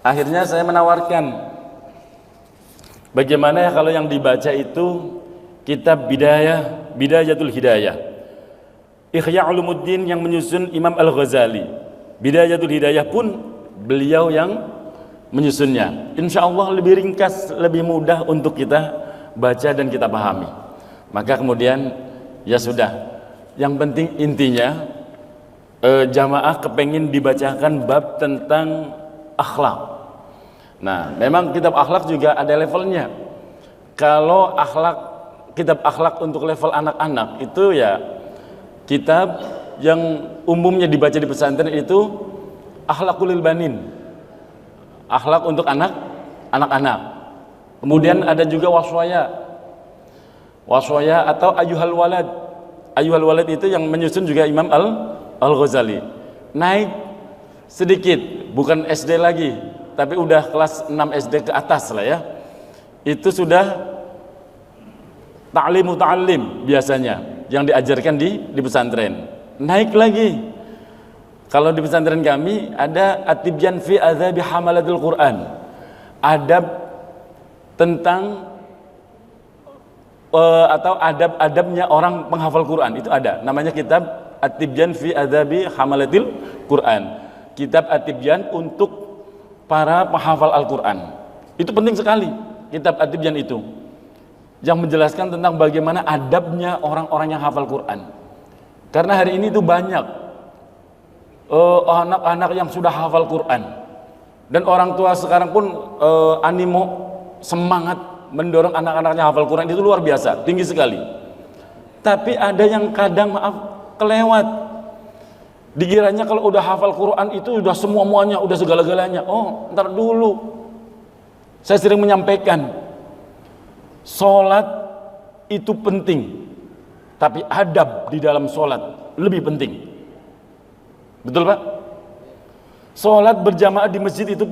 Akhirnya saya menawarkan, bagaimana ya kalau yang dibaca itu kitab Bidayatul Hidayah, Ihya Ulumuddin yang menyusun Imam Al-Ghazali. Bidayatul Hidayah pun beliau yang menyusunnya. Insya Allah lebih ringkas, lebih mudah untuk kita baca dan kita pahami. Maka kemudian ya sudah, yang penting intinya jamaah kepengen dibacakan bab tentang akhlak. Nah, memang kitab akhlak juga ada levelnya. Kalau kitab akhlak untuk level anak-anak itu ya kitab yang umumnya dibaca di pesantren itu Akhlaqul Banin, akhlak untuk anak-anak. Kemudian ada juga waswaya atau Ayyuhal Walad. Ayyuhal Walad itu yang menyusun juga Imam Al-Ghazali. Naik sedikit, bukan SD lagi, tapi udah kelas 6 SD ke atas lah ya. Itu sudah ta'lim muta'allim biasanya yang diajarkan di pesantren. Naik lagi. Kalau di pesantren kami ada At-Tibyan fi Adzabi Hamalatul Quran. Adab tentang atau adab-adabnya orang penghafal Quran, itu ada. Namanya kitab At-Tibyan fi Adzabi Hamalatil Quran. Kitab At-Tibyan untuk para penghafal Al-Quran. Itu penting sekali kitab At-Tibyan itu, yang menjelaskan tentang bagaimana adabnya orang-orang yang hafal Quran. Karena hari ini itu banyak anak-anak yang sudah hafal Quran, dan orang tua sekarang pun animo, semangat mendorong anak-anaknya hafal Quran itu luar biasa, tinggi sekali. Tapi ada yang kadang kelewat, dikiranya kalau udah hafal Quran itu udah semuanya, udah segala-galanya. Oh, ntar dulu. Saya sering menyampaikan, sholat itu penting, tapi adab di dalam sholat lebih penting. Betul Pak? Sholat berjamaah di masjid itu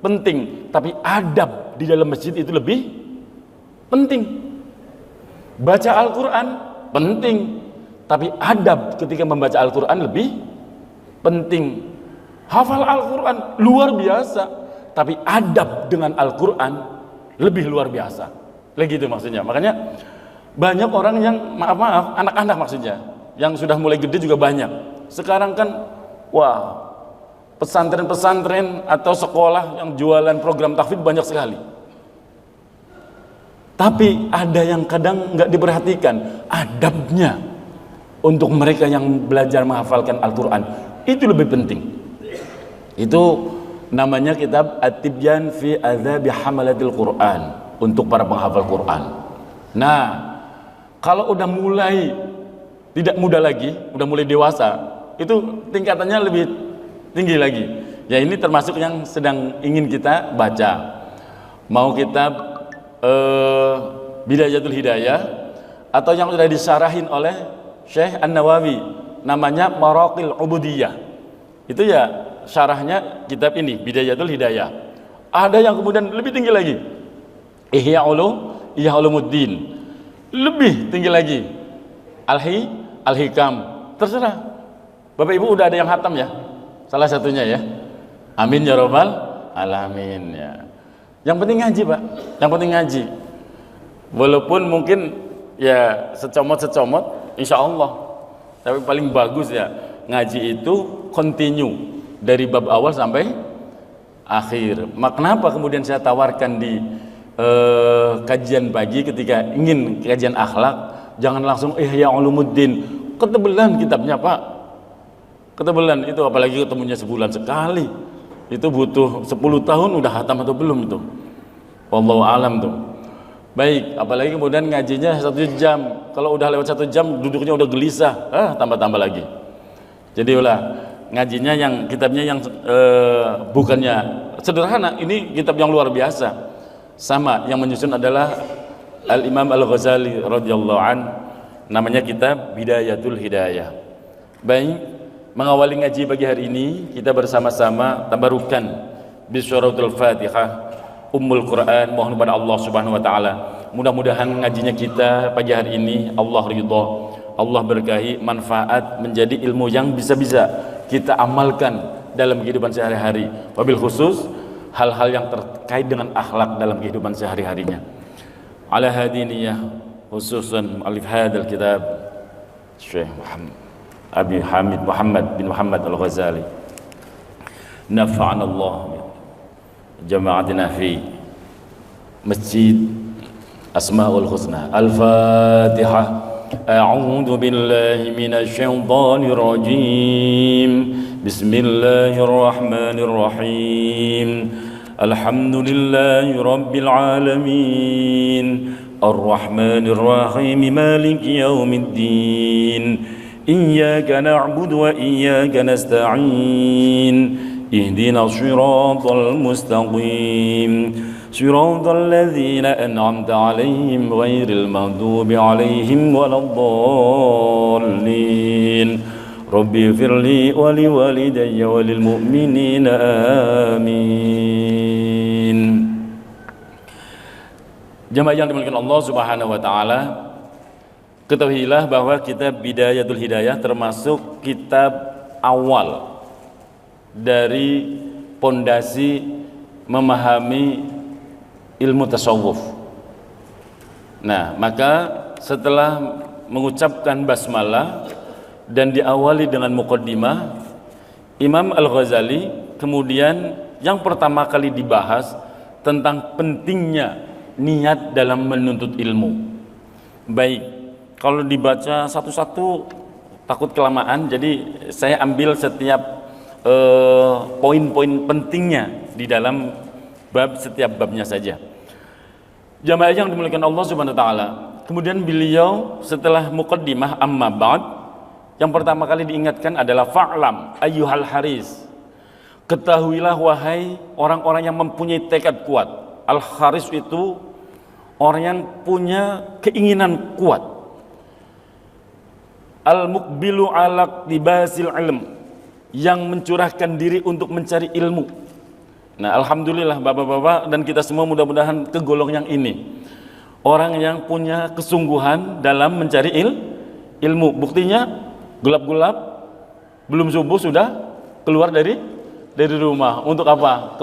penting, tapi adab di dalam masjid itu lebih penting. Baca Al-Quran penting, tapi adab ketika membaca Al-Quran lebih penting. Hafal Al-Quran luar biasa, tapi adab dengan Al-Quran lebih luar biasa. Lagi itu maksudnya. Makanya banyak orang yang maaf anak-anak maksudnya, yang sudah mulai gede juga banyak. Sekarang kan wah, pesantren-pesantren atau sekolah yang jualan program tahfidz banyak sekali. Tapi ada yang kadang nggak diperhatikan adabnya untuk mereka yang belajar menghafalkan Al-Quran, itu lebih penting. Itu namanya kitab At-Tibyan fi Adzabi Hamalatil Quran, untuk para penghafal Quran. Nah, kalau udah mulai tidak muda lagi, udah mulai dewasa, itu tingkatannya lebih tinggi lagi. Ya ini termasuk yang sedang ingin kita baca. Mau kitab Bidayatul Hidayah, atau yang sudah disyarahin oleh Syekh An-Nawawi, namanya Maraqil Ubudiyah. Itu ya syarahnya kitab ini, Bidayatul Hidayah. Ada yang kemudian lebih tinggi lagi, Ihya Ulumuddin, lebih tinggi lagi, Al-Hikam. Terserah. Bapak Ibu udah ada yang hatam ya? Salah satunya ya. Amin ya rabbal alamin ya. Yang penting ngaji, Pak. Yang penting ngaji. Walaupun mungkin ya secomot-secomot, insya Allah. Tapi paling bagus ya ngaji itu continue dari bab awal sampai akhir. Kenapa kemudian saya tawarkan di kajian pagi ketika ingin kajian akhlak, jangan langsung Ihya Ulumuddin, ketebelan kitabnya Pak. Ketebelan itu, apalagi ketemunya sebulan sekali, itu butuh 10 tahun udah hatam atau belum itu. Wallahu alam tuh. Baik, apalagi kemudian ngajinya 1 jam. Kalau udah lewat 1 jam duduknya udah gelisah, tambah-tambah lagi. Jadi ulah ngajinya yang kitabnya yang bukannya sederhana, ini kitab yang luar biasa. Sama yang menyusun adalah Al-Imam Al-Ghazali radhiyallahu an, namanya kitab Bidayatul Hidayah. Baik, mengawali ngaji pagi hari ini kita bersama-sama tabarukan bisyaratul Fatihah Ummul Quran, mohon kepada Allah Subhanahu wa taala mudah-mudahan ngajinya kita pagi hari ini Allah ridha, Allah berkahi, manfaat, menjadi ilmu yang bisa-bisa kita amalkan dalam kehidupan sehari-hari. Wabil khusus hal-hal yang terkait dengan akhlak dalam kehidupan sehari-harinya. Ala hadiniyah khususan alif hadal kitab Syekh Abi Hamid Muhammad bin Muhammad Al-Ghazali nafa'ana Allah jama'atina fi Masjid Asmaul Husna. Al-Fatihah. A'udzu billahi minasy syaithanir rajim. Bismillahirrahmanirrahim. Alhamdulillahi rabbil alamin. Ar-Rahmanir Rahim. Maliki yaumiddin. Iyyaka na'budu wa iyyaka nasta'in. Ihdinas siratal mustaqim. Siratal ladzina an'amta 'alaihim ghairil maghdubi 'alaihim waladdallin. Rabbi firli wa liwalidayya wa lil mu'minina amin. Jemaah yang dimuliakan Allah Subhanahu wa taala, ketahuilah bahwa kitab Bidayatul Hidayah termasuk kitab awal dari pondasi memahami ilmu tasawuf. Nah, maka setelah mengucapkan basmalah dan diawali dengan muqaddimah, Imam Al-Ghazali kemudian yang pertama kali dibahas tentang pentingnya niat dalam menuntut ilmu. Baik, kalau dibaca satu-satu takut kelamaan, jadi saya ambil setiap poin-poin pentingnya di dalam bab, setiap babnya saja. Jamaah yang dimuliakan Allah Subhanahu wa taala. Kemudian beliau setelah muqaddimah amma ba'd, yang pertama kali diingatkan adalah fa'lam ayyuhal haris. Ketahuilah wahai orang-orang yang mempunyai tekad kuat. Al-haris itu orang yang punya keinginan kuat. Al-muqbilu ala tibasil ilm, yang mencurahkan diri untuk mencari ilmu. Nah, alhamdulillah bapak-bapak dan kita semua mudah-mudahan kegolong yang ini, orang yang punya kesungguhan dalam mencari ilmu. Buktinya gelap-gelap belum subuh sudah keluar dari rumah. Untuk apa?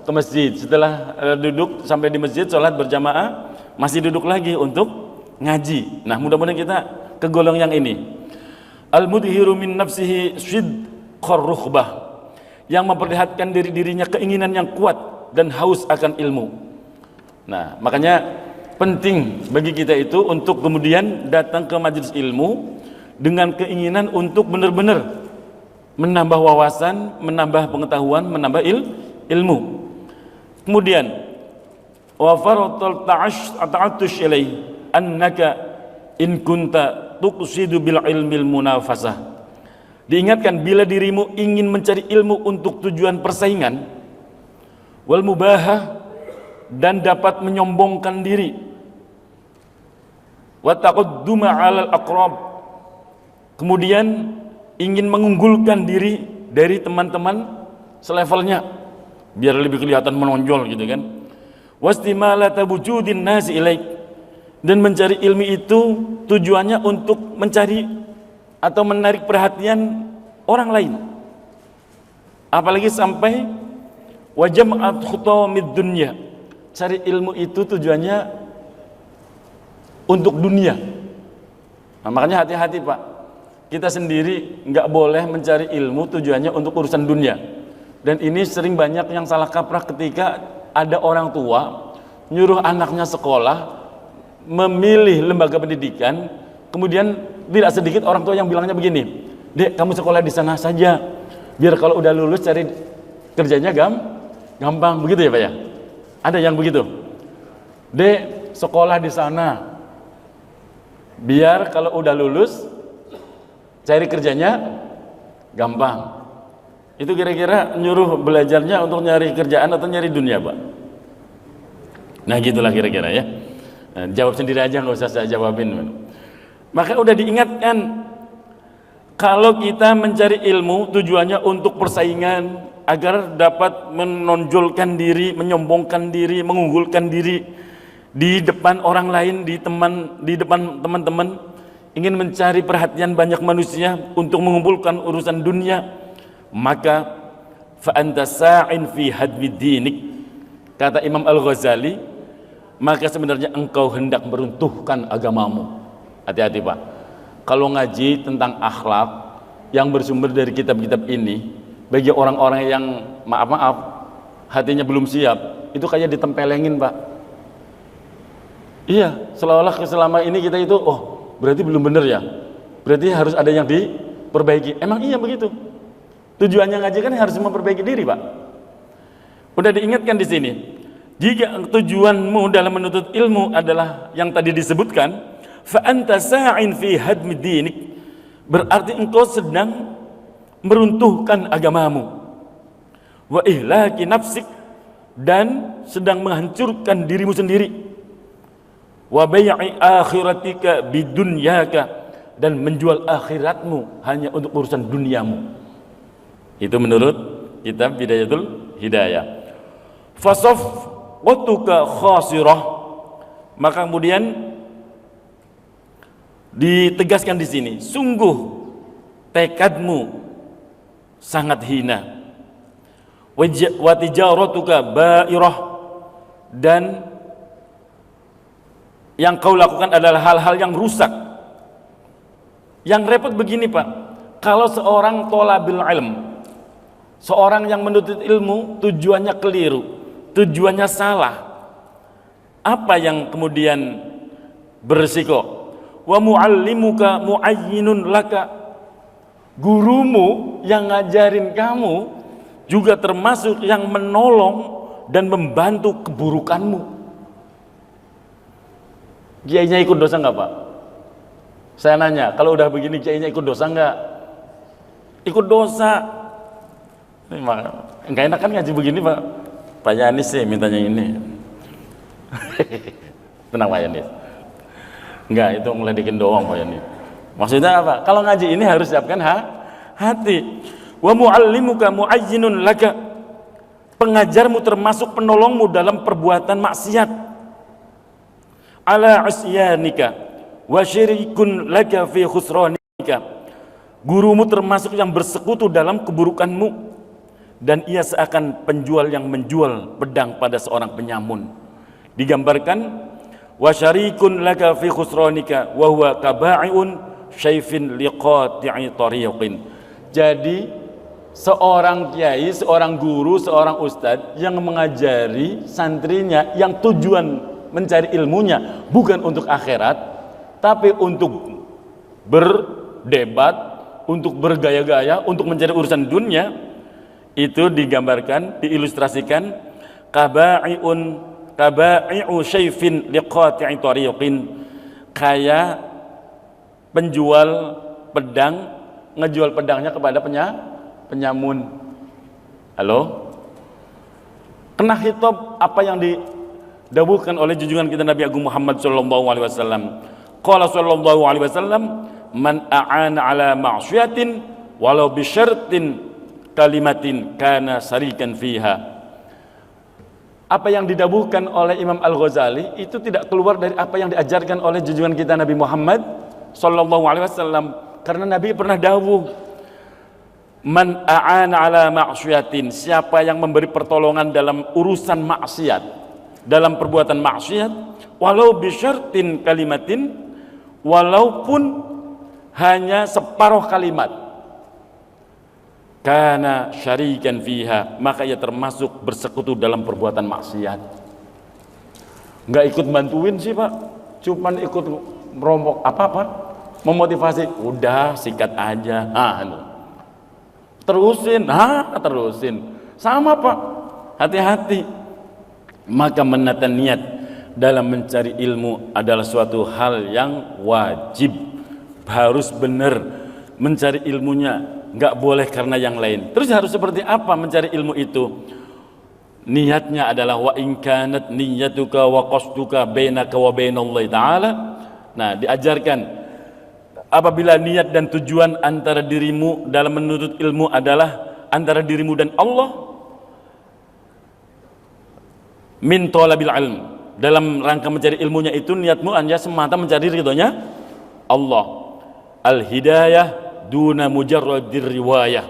Ke masjid. Setelah duduk sampai di masjid sholat berjamaah, masih duduk lagi untuk ngaji. Nah, mudah-mudahan kita kegolong yang ini. Al-mudhiru min nafsihi shidqar rukhbah, yang memperlihatkan dirinya keinginan yang kuat dan haus akan ilmu. Nah, makanya penting bagi kita itu untuk kemudian datang ke majelis ilmu dengan keinginan untuk benar-benar menambah wawasan, menambah pengetahuan, menambah ilmu. Kemudian wa faratal ta'attush ilai annaka in kunta tuqsidu bil ilmil munafasah. Diingatkan bila dirimu ingin mencari ilmu untuk tujuan persaingan wal mubahah, dan dapat menyombongkan diri, wa taqadduma 'alal aqrab, kemudian ingin mengunggulkan diri dari teman-teman selevelnya biar lebih kelihatan menonjol gitu kan. Wastimalata wujudin nasi ilaik, dan mencari ilmu itu tujuannya untuk mencari atau menarik perhatian orang lain, apalagi sampai wajam'at khutamid dunya. Cari ilmu itu tujuannya untuk dunia. Nah, makanya hati-hati Pak, kita sendiri nggak boleh mencari ilmu tujuannya untuk urusan dunia. Dan ini sering banyak yang salah kaprah ketika ada orang tua nyuruh anaknya sekolah, memilih lembaga pendidikan, kemudian tidak sedikit orang tua yang bilangnya begini, "Dek, kamu sekolah di sana saja, biar kalau udah lulus cari kerjanya gampang." Begitu ya Pak ya? Ada yang begitu. "Dek, sekolah di sana, biar kalau udah lulus cari kerjanya gampang." Itu kira-kira nyuruh belajarnya untuk nyari kerjaan atau nyari dunia Pak? Nah gitulah kira-kira ya. Nah, jawab sendiri aja, nggak usah saya jawabin. Maka udah diingatkan, kalau kita mencari ilmu tujuannya untuk persaingan agar dapat menonjolkan diri, menyombongkan diri, mengunggulkan diri di depan orang lain, di depan teman-teman, ingin mencari perhatian banyak manusia untuk mengumpulkan urusan dunia, maka fa anta sa'in fi hadmi dinik. Kata Imam Al-Ghazali, maka sebenarnya engkau hendak meruntuhkan agamamu. Hati-hati Pak, kalau ngaji tentang akhlak yang bersumber dari kitab-kitab ini, bagi orang-orang yang maaf-maaf hatinya belum siap, itu kayak ditempelengin Pak. Iya, seolah-olah selama ini kita itu, oh berarti belum benar ya, berarti harus ada yang diperbaiki. Emang iya begitu, tujuannya ngaji kan harus memperbaiki diri Pak. Udah diingatkan di sini, jika tujuanmu dalam menuntut ilmu adalah yang tadi disebutkan, fa anta sa'in fi hadmi dinik, berarti engkau sedang meruntuhkan agamamu, wa ihlaki nafsik, dan sedang menghancurkan dirimu sendiri, wa bai'i akhiratika bidunyaka, dan menjual akhiratmu hanya untuk urusan duniamu. Itu menurut kitab Bidayatul Hidayah. Fasafwatuka khasirah, maka kemudian ditegaskan di sini, sungguh tekadmu sangat hina. Wa tijaratuka ba'irah, dan yang kau lakukan adalah hal-hal yang rusak. Yang repot begini Pak, kalau seorang thalabil ilm, seorang yang menuntut ilmu, tujuannya keliru, tujuannya salah, apa yang kemudian beresiko? Wa muallimuka muayyinun laka, gurumu yang ngajarin kamu juga termasuk yang menolong dan membantu keburukanmu. Kiainya ikut dosa nggak Pak? Saya nanya, kalau udah begini kiainya ikut dosa nggak? Ikut dosa. Nggak enak kan ngaji begini Pak? Pak Yanis sih mintanya ini. Tenang Pak Yanis. Enggak, itu ngeledekin doang Pak Yanis. Maksudnya apa? Kalau ngaji ini harus siapkan hati. Wa muallimuka muayyinun laka, pengajarmu termasuk penolongmu dalam perbuatan maksiat. Ala asyanika wa syirikun laka fi khusranika, gurumu termasuk yang bersekutu dalam keburukanmu, dan ia seakan penjual yang menjual pedang pada seorang penyamun. Digambarkan wa syarikun laka fi khusranika wa huwa kaba'iun syaifin liqati'i tariqin. Jadi seorang kiai, seorang guru, seorang ustadz yang mengajari santrinya yang tujuan mencari ilmunya bukan untuk akhirat, tapi untuk berdebat, untuk bergaya-gaya, untuk mencari urusan dunia, itu digambarkan, diilustrasikan kaba'i'u syaifin liqati'i tariqin, kayak penjual pedang ngejual pedangnya kepada penyamun. Halo? Kena khitab apa yang didawuhkan oleh junjungan kita Nabi Agung Muhammad sallallahu alaihi wasallam. Qala sallallahu alaihi wasallam, man a'ana ala ma'syiyatin walau bi syartin kalimatin kana sarikan fiha. Apa yang didawuhkan oleh Imam Al-Ghazali itu tidak keluar dari apa yang diajarkan oleh junjungan kita Nabi Muhammad sallallahu alaihi wasallam, karena Nabi pernah dawuh, man a'ana ala ma'syiyatin, siapa yang memberi pertolongan dalam urusan maksiat, dalam perbuatan maksiat, walau bisyartin kalimatin, walaupun hanya separuh kalimat, kana syarikan fiha, maka ia termasuk bersekutu dalam perbuatan maksiat. Nggak ikut bantuin sih Pak, cuman ikut merombok apa-apa, memotivasi, udah sikat aja, terusin, sama Pak, hati-hati. Maka menata niat dalam mencari ilmu adalah suatu hal yang wajib, harus benar mencari ilmunya, nggak boleh karena yang lain. Terus harus seperti apa mencari ilmu itu? Niatnya adalah wa in kanat niyyatuka wa qasduka bainaka wa bainallahi ta'ala. Nah, diajarkan apabila niat dan tujuan antara dirimu dalam menuntut ilmu adalah antara dirimu dan Allah, min thalabil ilm, dalam rangka mencari ilmunya itu niatmu hanya semata mencari ridhonya Allah. Al hidayah duna mujarradir riwayah,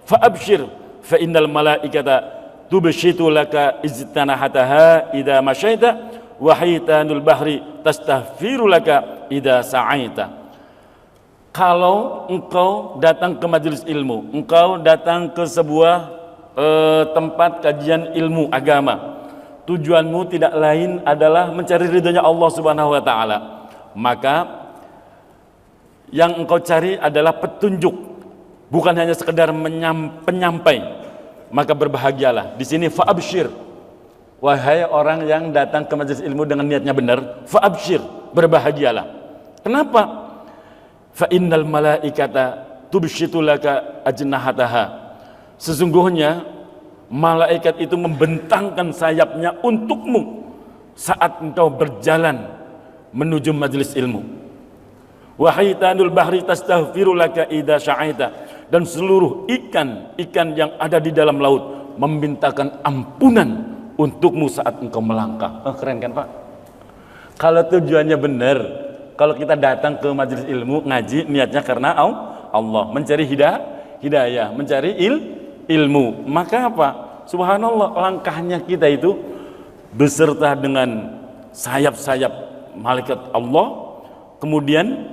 fa abshir fa innal malaikata tubshitu laka ijtanahataha idza masyaita wa hitanul bahri tastaghfiru laka idza sa'aita. Kalau engkau datang ke majelis ilmu, engkau datang ke sebuah tempat kajian ilmu agama, tujuanmu tidak lain adalah mencari ridhonya Allah Subhanahu wa taala, maka yang engkau cari adalah petunjuk, bukan hanya sekedar penyampai, maka berbahagialah. Di sini fa'abshir, wahai orang yang datang ke majelis ilmu dengan niatnya benar, fa'abshir, berbahagialah. Kenapa? Fa innal malaikata tubshitu laka ajnahataha. Sesungguhnya malaikat itu membentangkan sayapnya untukmu saat engkau berjalan menuju majelis ilmu. Wa hitanul bahri tastaghfiru laka idza sya'aita. Dan seluruh ikan yang ada di dalam laut memintakan ampunan untukmu saat engkau melangkah. Keren kan Pak? Kalau tujuannya benar, kalau kita datang ke majelis ilmu ngaji niatnya karena Allah, mencari hidayah, mencari ilmu, maka apa? Subhanallah, langkahnya kita itu beserta dengan sayap-sayap malaikat Allah, kemudian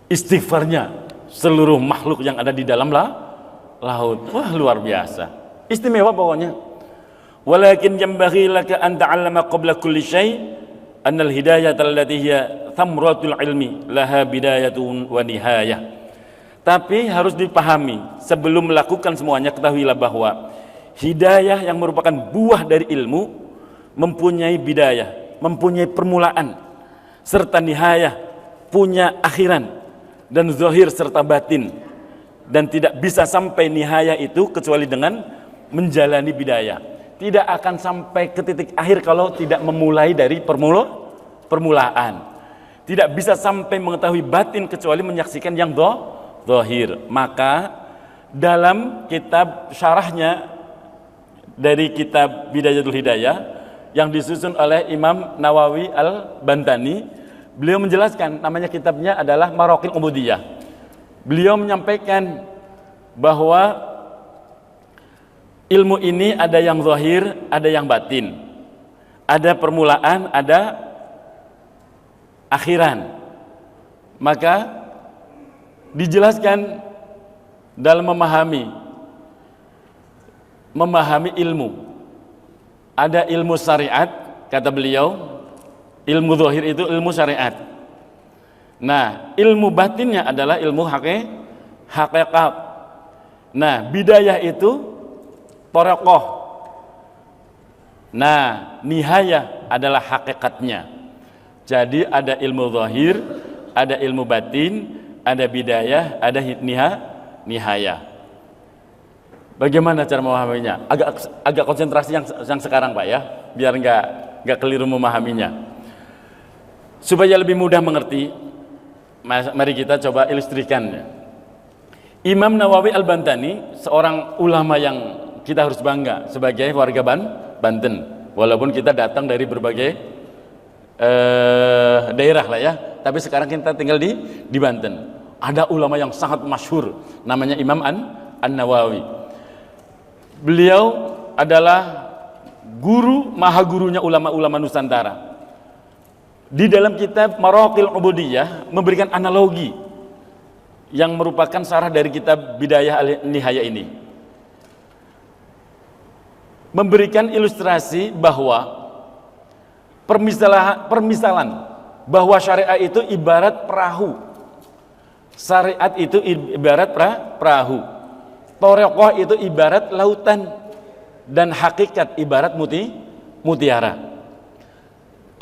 istighfarnya seluruh makhluk yang ada di dalam laut. Wah, luar biasa, istimewa pokoknya. Walakin yanbaghi laka an ta'allama qabla kulli syai' annal hidayata allati hiya thamratul ilmi laha bidayatun wa nihayah. Tapi harus dipahami, sebelum melakukan semuanya ketahuilah bahwa hidayah yang merupakan buah dari ilmu mempunyai bidayah, mempunyai permulaan, serta nihayah, punya akhiran, dan zahir serta batin, dan tidak bisa sampai nihayah itu kecuali dengan menjalani bidayah. Tidak akan sampai ke titik akhir kalau tidak memulai dari permulaan. Tidak bisa sampai mengetahui batin kecuali menyaksikan yang zahir. Maka dalam kitab syarahnya dari kitab Bidayatul Hidayah yang disusun oleh Imam Nawawi Al-Bantani, beliau menjelaskan, namanya kitabnya adalah Maraqil Ubudiyah. Beliau menyampaikan bahwa ilmu ini ada yang zahir, ada yang batin, ada permulaan, ada akhiran. Maka dijelaskan dalam memahami ilmu, ada ilmu syariat, kata beliau, ilmu zahir itu ilmu syariat. Nah, ilmu batinnya adalah ilmu hakikat. Nah, bidayah itu thariqah. Nah, nihayah adalah hakikatnya. Jadi ada ilmu zahir, ada ilmu batin, ada bidayah, ada nihayah. Bagaimana cara memahaminya? Agak konsentrasi yang sekarang Pak ya, biar nggak keliru memahaminya. Supaya lebih mudah mengerti, mari kita coba ilustrikan. Imam Nawawi Al-Bantani, seorang ulama yang kita harus bangga sebagai warga Banten, walaupun kita datang dari berbagai daerah lah ya, tapi sekarang kita tinggal di Banten. Ada ulama yang sangat masyhur, namanya Imam An-Nawawi. Beliau adalah maha gurunya ulama-ulama Nusantara. Di dalam kitab Maraqil Ubudiyah memberikan analogi yang merupakan syarah dari kitab Bidayah Nihayah ini. Memberikan ilustrasi bahwa permisalan bahwa syariat itu ibarat perahu. Syariat itu ibarat perahu. Thariqah itu ibarat lautan, dan hakikat ibarat mutiara.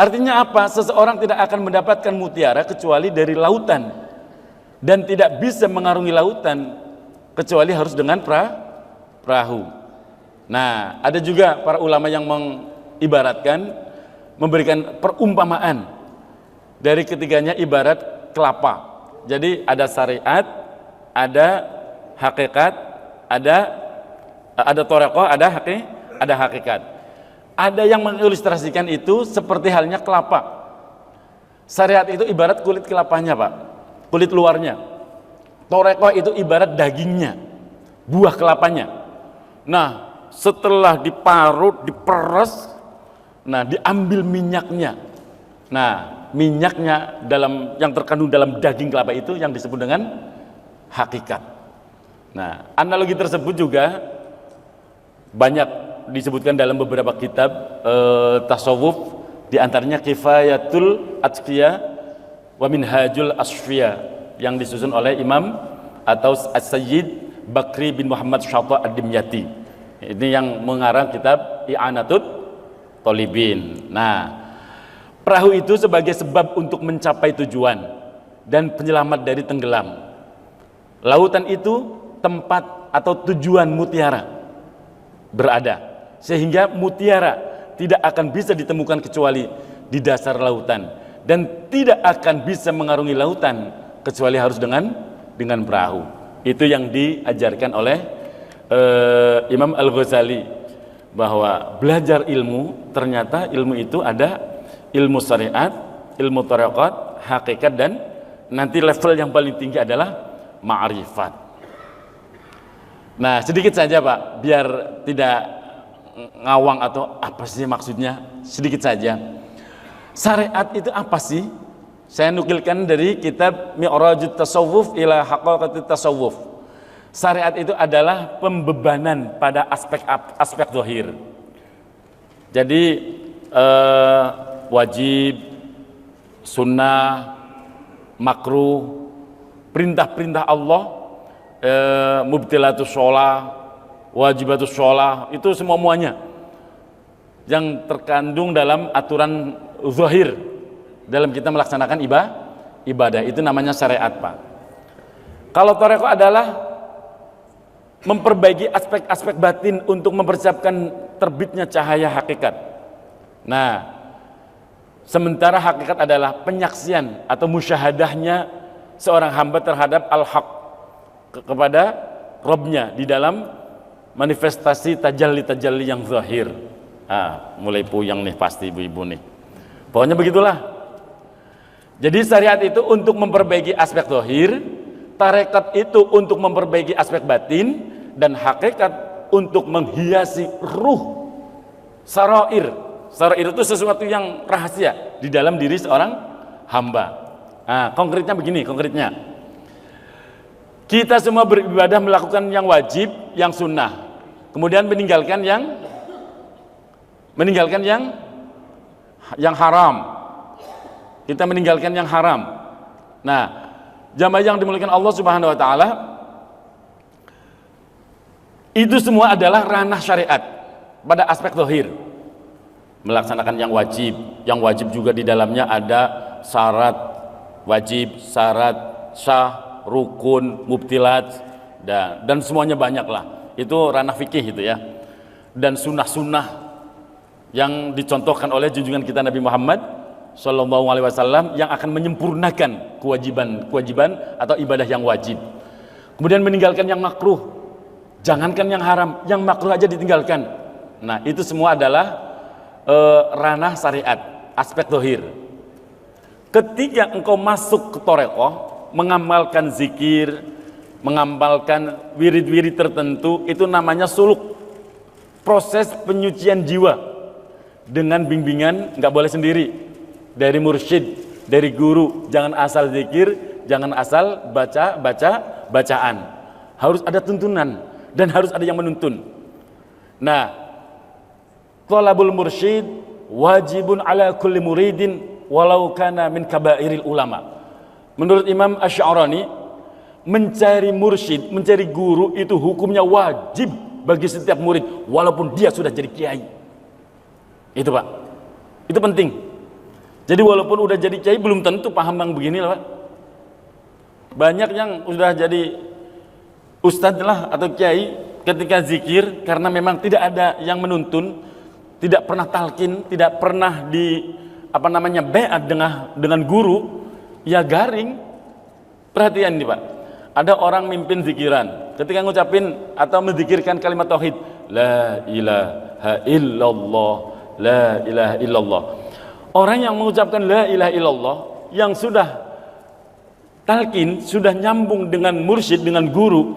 Artinya apa? Seseorang tidak akan mendapatkan mutiara kecuali dari lautan, dan tidak bisa mengarungi lautan kecuali harus dengan perahu. Nah, ada juga para ulama yang mengibaratkan, memberikan perumpamaan dari ketiganya ibarat kelapa. Jadi ada syariat, ada hakikat, ada thariqah, ada hakikat. Ada yang mengilustrasikan itu seperti halnya kelapa. Syariat itu ibarat kulit kelapanya Pak, kulit luarnya. Thariqah itu ibarat dagingnya, buah kelapanya. Nah, setelah diparut, diperes, nah diambil minyaknya. Nah, minyaknya yang terkandung dalam daging kelapa itu yang disebut dengan hakikat. Nah, analogi tersebut juga banyak disebutkan dalam beberapa kitab tasawuf, di antaranya Kifayatul Atqiya wa Minhajul Asfiya yang disusun oleh Imam atau As-Sayyid Bakri bin Muhammad Syata Ad-Dimyati. Ini yang mengarang kitab I'anatut Thalibin. Nah, perahu itu sebagai sebab untuk mencapai tujuan dan penyelamat dari tenggelam. Lautan itu tempat atau tujuan mutiara berada, sehingga mutiara tidak akan bisa ditemukan kecuali di dasar lautan, dan tidak akan bisa mengarungi lautan kecuali harus dengan perahu. Itu yang diajarkan oleh Imam Al-Ghazali, bahwa belajar ilmu, ternyata ilmu itu ada ilmu syariat, ilmu thariqat, hakikat, dan nanti level yang paling tinggi adalah ma'rifat. Nah, sedikit saja Pak, biar tidak ngawang atau apa sih maksudnya, sedikit saja. Syariat itu apa sih? Saya nukilkan dari kitab Mi'rajut Tasawuf ila Haqaqatit Tasawuf. Syariat itu adalah pembebanan pada aspek zahir. Jadi wajib, sunnah, makruh, perintah-perintah Allah, mubtilatus sholah, wajibatus sholah, itu semuanya yang terkandung dalam aturan zahir dalam kita melaksanakan ibadah, itu namanya syariat Pak. Kalau thariqah adalah memperbaiki aspek-aspek batin untuk mempersiapkan terbitnya cahaya hakikat. Nah, sementara hakikat adalah penyaksian atau musyahadahnya seorang hamba terhadap al-haq kepada Robnya di dalam manifestasi tajalli yang zahir. Mulai puyang nih pasti ibu-ibu nih. Pokoknya begitulah. Jadi syariat itu untuk memperbaiki aspek zahir, tarekat itu untuk memperbaiki aspek batin, dan hakikat untuk menghiasi ruh. Sarair itu sesuatu yang rahasia di dalam diri seorang hamba. Konkretnya begini, kita semua beribadah melakukan yang wajib, yang sunnah, kemudian meninggalkan yang haram. Kita meninggalkan yang haram. Nah, jamaah yang dimuliakan Allah Subhanahu wa taala, itu semua adalah ranah syariat pada aspek zahir. Melaksanakan yang wajib juga di dalamnya ada syarat wajib, syarat sah, rukun, mubtilat, dan semuanya banyaklah. Itu ranah fikih itu ya. Dan sunnah-sunnah yang dicontohkan oleh junjungan kita Nabi Muhammad Sallallahu Alaihi Wasallam yang akan menyempurnakan kewajiban atau ibadah yang wajib. Kemudian meninggalkan yang makruh, jangankan yang haram, yang makruh aja ditinggalkan. Nah, itu semua adalah ranah syariat, aspek zahir. Ketika engkau masuk ke thariqah, mengamalkan zikir, mengamalkan wirid-wirid tertentu, itu namanya suluk, proses penyucian jiwa dengan bimbingan, nggak boleh sendiri, dari mursyid, dari guru. Jangan asal zikir, jangan asal bacaan, harus ada tuntunan dan harus ada yang menuntun. Nah, thalabul mursyid wajibun ala kulli muridin walau kana min kabairil ulama. Menurut Imam Asy'arani, mencari mursyid, mencari guru itu hukumnya wajib bagi setiap murid walaupun dia sudah jadi kiai. Itu Pak, itu penting. Jadi walaupun udah jadi kiai belum tentu paham yang begini lah Pak. Banyak yang udah jadi ustadz lah atau kiai, ketika zikir karena memang tidak ada yang menuntun, tidak pernah talqin, tidak pernah baiat dengan guru, ya garing. Perhatian nih Pak, ada orang mimpin zikiran, ketika ngucapin atau menzikirkan kalimat tauhid, la ilaha illallah, la ilaha illallah. Orang yang mengucapkan la ilaha illallah, yang sudah talqin, sudah nyambung dengan mursyid, dengan guru,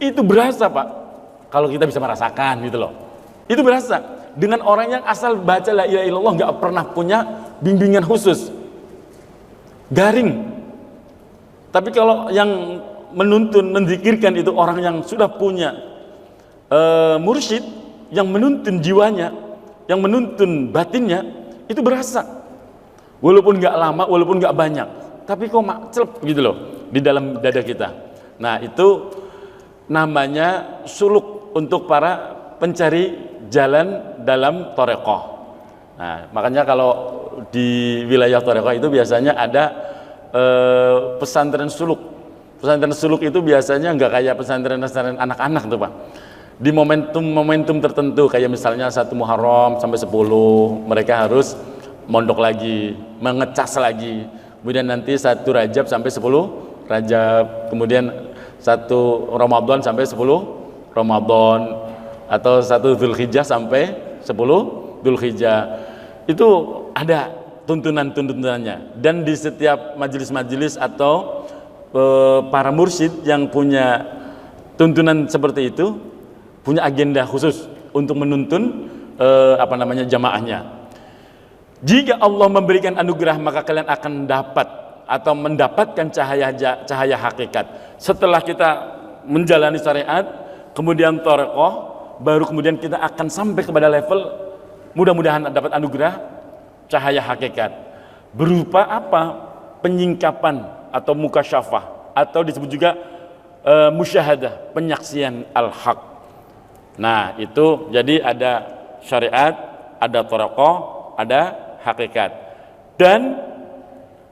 Itu berasa Pak, kalau kita bisa merasakan gitu loh. Itu berasa dengan orang yang asal baca la ilaha illallah nggak pernah punya bimbingan khusus, garing. Tapi kalau yang menuntun, menzikirkan itu orang yang sudah punya mursyid, yang menuntun jiwanya, yang menuntun batinnya, itu berasa. Walaupun nggak lama, walaupun nggak banyak, tapi kok makcelep gitu loh di dalam dada kita. Nah itu namanya suluk untuk para pencari jalan dalam thariqah. Nah makanya kalau di wilayah thariqah itu biasanya ada pesantren suluk. Pesantren suluk itu biasanya nggak kayak pesantren anak-anak tuh Pak. Di momentum tertentu kayak misalnya 1 Muharram sampai 10 mereka harus mondok lagi, mengecas lagi. Kemudian nanti 1 Rajab sampai 10 Rajab, kemudian 1 Ramadan sampai 10 Ramadan, atau 1 Dzulhijjah sampai 10 Dzulhijjah. Itu ada tuntunan-tuntunannya, dan di setiap majelis-majelis atau para mursyid yang punya tuntunan seperti itu punya agenda khusus untuk menuntun jamaahnya. Jika Allah memberikan anugerah, maka kalian akan dapat atau mendapatkan cahaya hakikat. Setelah kita menjalani syariat, kemudian thariqah, baru kemudian kita akan sampai kepada level mudah-mudahan dapat anugerah cahaya hakikat. Berupa apa? Penyingkapan atau mukasyafah, atau disebut juga musyahadah, penyaksian al-haq. Nah itu jadi ada syariat, ada thariqah, ada hakikat. Dan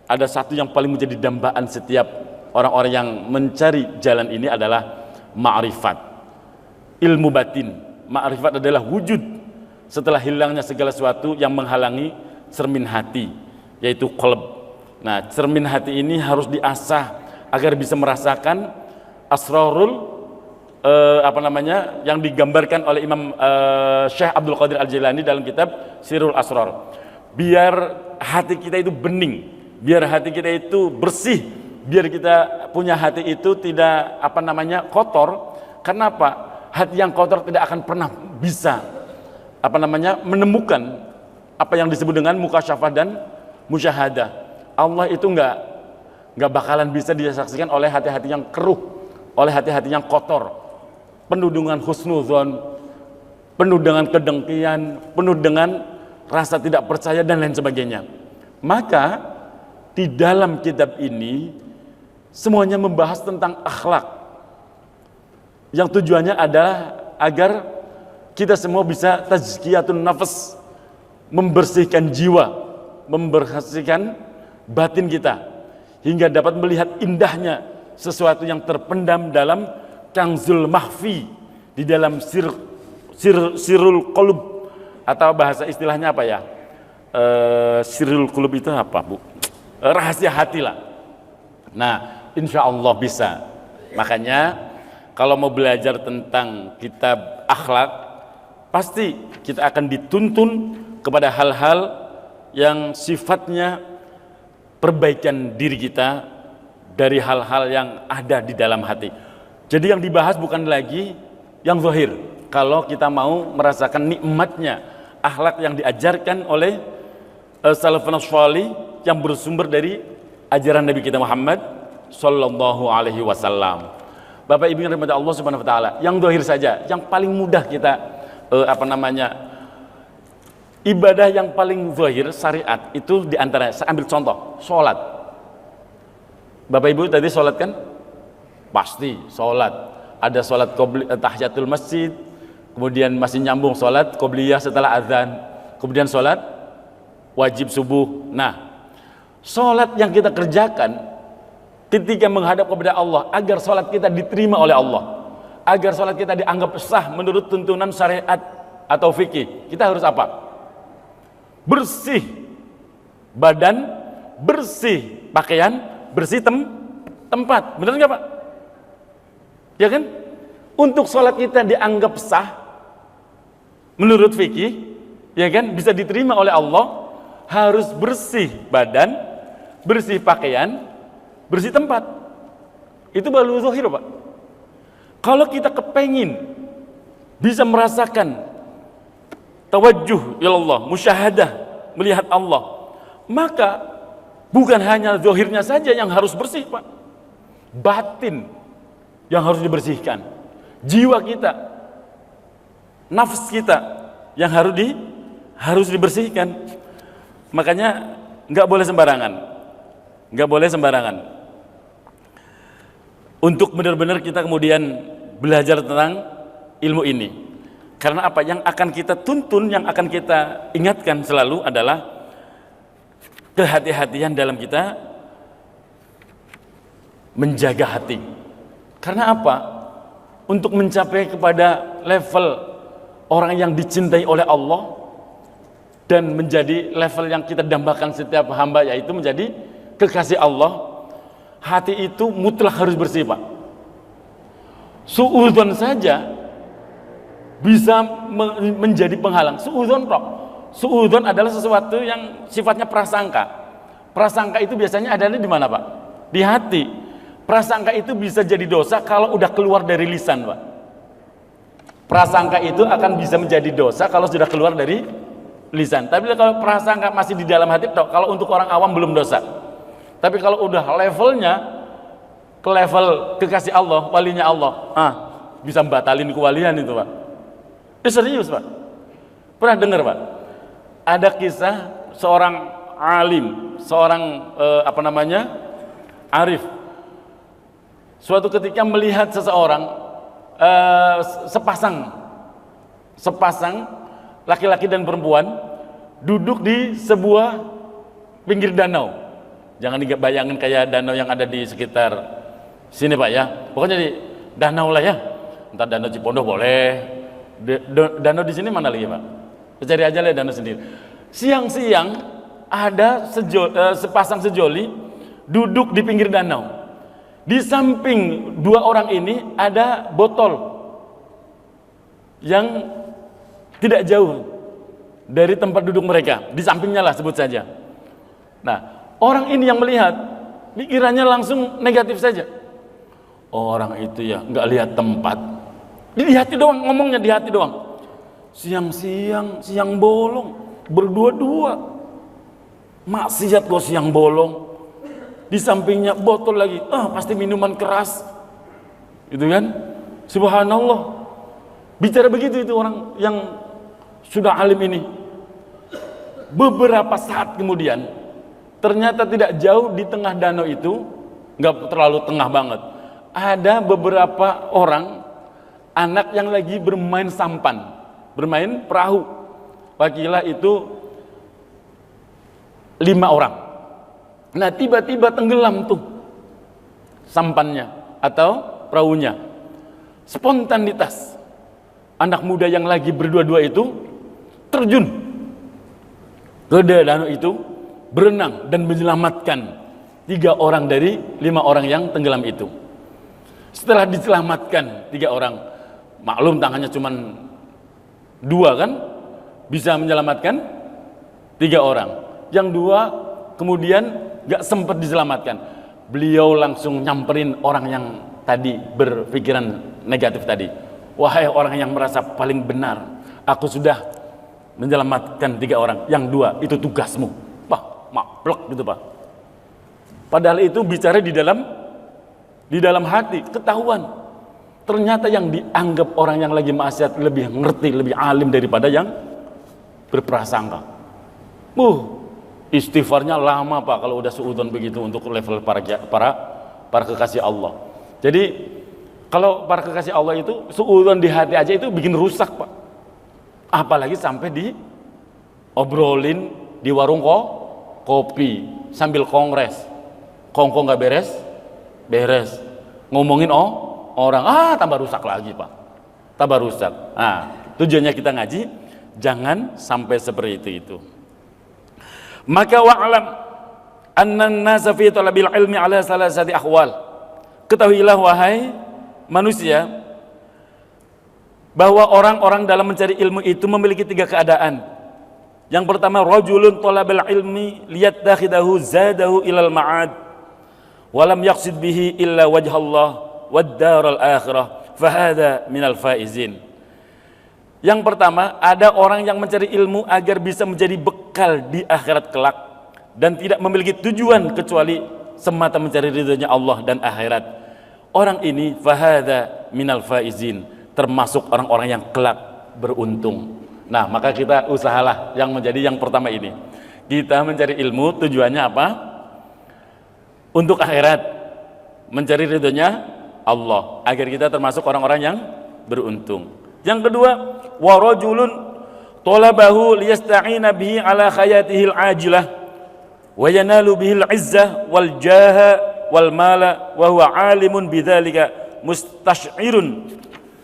ada satu yang paling menjadi dambaan setiap orang-orang yang mencari jalan ini adalah ma'rifat, ilmu batin. Ma'rifat adalah wujud setelah hilangnya segala sesuatu yang menghalangi cermin hati, yaitu qalb. Nah cermin hati ini harus diasah agar bisa merasakan asrarul yang digambarkan oleh Imam Syekh Abdul Qadir Al-Jailani dalam kitab Sirrul Asrar. Biar hati kita itu bening, biar hati kita itu bersih, biar kita punya hati itu tidak kotor. Kenapa? Hati yang kotor tidak akan pernah bisa menemukan apa yang disebut dengan mukasyafah dan musyahadah. Allah itu nggak bakalan bisa disaksikan oleh hati-hati yang keruh, oleh hati-hati yang kotor, penuh dengan husnuzon, penuh dengan kedengkian, penuh dengan rasa tidak percaya dan lain sebagainya. Maka di dalam kitab ini semuanya membahas tentang akhlak, yang tujuannya adalah agar kita semua bisa tazkiyatun nafas, membersihkan jiwa, membersihkan batin kita, hingga dapat melihat indahnya sesuatu yang terpendam dalam kanzul mahfi, di dalam sirul qulub, atau bahasa istilahnya apa ya, sirul qulub itu apa Bu? Rahasia hati lah. Nah insya Allah bisa. Makanya kalau mau belajar tentang kitab akhlak, pasti kita akan dituntun kepada hal-hal yang sifatnya perbaikan diri kita dari hal-hal yang ada di dalam hati. Jadi yang dibahas bukan lagi yang zahir. Kalau kita mau merasakan nikmatnya akhlak yang diajarkan oleh salafun shalih yang bersumber dari ajaran Nabi kita Muhammad sallallahu alaihi wasallam. Bapak Ibu yang dirahmati Allah Subhanahu wa taala, yang zahir saja, yang paling mudah kita ibadah yang paling zahir syariat itu diantara, saya ambil contoh, sholat. Bapak Ibu tadi sholat kan? Pasti sholat. Ada sholat tahiyatul masjid, kemudian masih nyambung sholat qobliyah setelah azan, kemudian sholat wajib subuh. Nah, sholat yang kita kerjakan ketika menghadap kepada Allah, agar sholat kita diterima oleh Allah, agar sholat kita dianggap sah menurut tuntunan syariat atau fikih, kita harus apa? Bersih badan, bersih pakaian, bersih tempat. Benar nggak Pak? Ya kan? Untuk sholat kita dianggap sah menurut fikih, ya kan, bisa diterima oleh Allah, harus bersih badan, bersih pakaian, bersih tempat. Itu baru zahir Pak. Kalau kita kepengin bisa merasakan tawajjuh ilallah, musyahadah, melihat Allah, maka bukan hanya zahirnya saja yang harus bersih, Pak. Batin yang harus dibersihkan. Jiwa kita, nafs kita yang harus dibersihkan. Makanya nggak boleh sembarangan. Nggak boleh sembarangan. Untuk benar-benar kita kemudian belajar tentang ilmu ini. Karena apa? Yang akan kita tuntun, yang akan kita ingatkan selalu adalah kehati-hatian dalam kita menjaga hati. Karena apa? Untuk mencapai kepada level orang yang dicintai oleh Allah dan menjadi level yang kita dambakan setiap hamba, yaitu menjadi kekasih Allah, hati itu mutlak harus bersih, Pak. Suudzon saja bisa menjadi penghalang. Suudzon, Pak. Suudzon adalah sesuatu yang sifatnya prasangka. Prasangka itu biasanya adanya di mana, Pak? Di hati. Prasangka itu bisa jadi dosa kalau udah keluar dari lisan, Pak. Prasangka itu akan bisa menjadi dosa kalau sudah keluar dari lisan. Tapi kalau prasangka masih di dalam hati, kalau untuk orang awam belum dosa. Tapi kalau udah levelnya ke level kekasih Allah, walinya Allah, bisa batalin kewalian itu, Pak. Serius, Pak. Pernah dengar, Pak? Ada kisah seorang alim, seorang arif. Suatu ketika melihat seseorang sepasang laki-laki dan perempuan duduk di sebuah pinggir danau. Jangan dibayangin kayak danau yang ada di sekitar sini, Pak, ya. Pokoknya di danau lah, ya. Entah danau Cipondoh boleh. Danau di sini mana lagi, Pak? Cari aja lah danau sendiri. Siang-siang ada sepasang sejoli duduk di pinggir danau. Di samping dua orang ini ada botol yang tidak jauh dari tempat duduk mereka, di sampingnya lah sebut saja. Nah, orang ini yang melihat, pikirannya langsung negatif saja. Orang itu ya nggak lihat tempat, di hati doang, ngomongnya di hati doang. Siang bolong, berdua-dua, maksiat kok siang bolong. Di sampingnya botol lagi, pasti minuman keras, gitu kan? Subhanallah, bicara begitu itu orang yang sudah alim ini. Beberapa saat kemudian, ternyata tidak jauh di tengah danau itu, nggak terlalu tengah banget, ada beberapa orang anak yang lagi bermain sampan, bermain perahu. Pakilah itu 5 orang. Nah, tiba-tiba tenggelam tuh sampannya atau perahunya. Spontanitas anak muda yang lagi berdua-dua itu terjun ke danau itu, berenang dan menyelamatkan 3 orang dari 5 orang yang tenggelam itu. Setelah diselamatkan 3 orang, maklum tangannya cuma 2 kan, bisa menyelamatkan 3 orang. Yang 2 kemudian gak sempat diselamatkan. Beliau langsung nyamperin orang yang tadi berpikiran negatif tadi. Wahai orang yang merasa paling benar, aku sudah menyelamatkan 3 orang. Yang 2 itu tugasmu. Wah, maplok gitu, Pak. Padahal itu bicara di dalam hati, ketahuan. Ternyata yang dianggap orang yang lagi maksiat lebih ngerti, lebih alim daripada yang berprasangka. Istighfarnya lama, Pak, kalau udah suudzon begitu untuk level para kekasih Allah. Jadi kalau para kekasih Allah itu suudzon di hati aja itu bikin rusak, Pak. Apalagi sampai diobrolin di warung kopi sambil kongres. Kongko nggak beres. Ngomongin orang, tambah rusak lagi, Pak. Tambah rusak. Nah, tujuannya kita ngaji jangan sampai seperti itu. Maka wa'lam anna an-nasa fi talabil ilmi ala salasati ahwal. Ketahuilah wahai manusia bahwa orang-orang dalam mencari ilmu itu memiliki 3 keadaan. Yang pertama, rajulun talabal ilmi liyattakhidahu zadahu ilal ma'ad wa lam yaqsid bihi illa wajhallah wad daral akhirah fahada minal faizin. Yang pertama, ada orang yang mencari ilmu agar bisa menjadi bekal di akhirat kelak dan tidak memiliki tujuan kecuali semata mencari ridhonya Allah dan akhirat. Orang ini fahada minal faizin, termasuk orang-orang yang kelak beruntung. Nah, maka kita usahalah yang menjadi yang pertama ini. Kita mencari ilmu tujuannya apa? Untuk akhirat, mencari ridhonya Allah, agar kita termasuk orang-orang yang beruntung. Yang kedua, wa rajulun talabahu liyasta'ina bihi ala khayatihil ajilah wa yanalu bihil izzah wal jaha wal mala wa huwa alimun bidzalika mustash'irun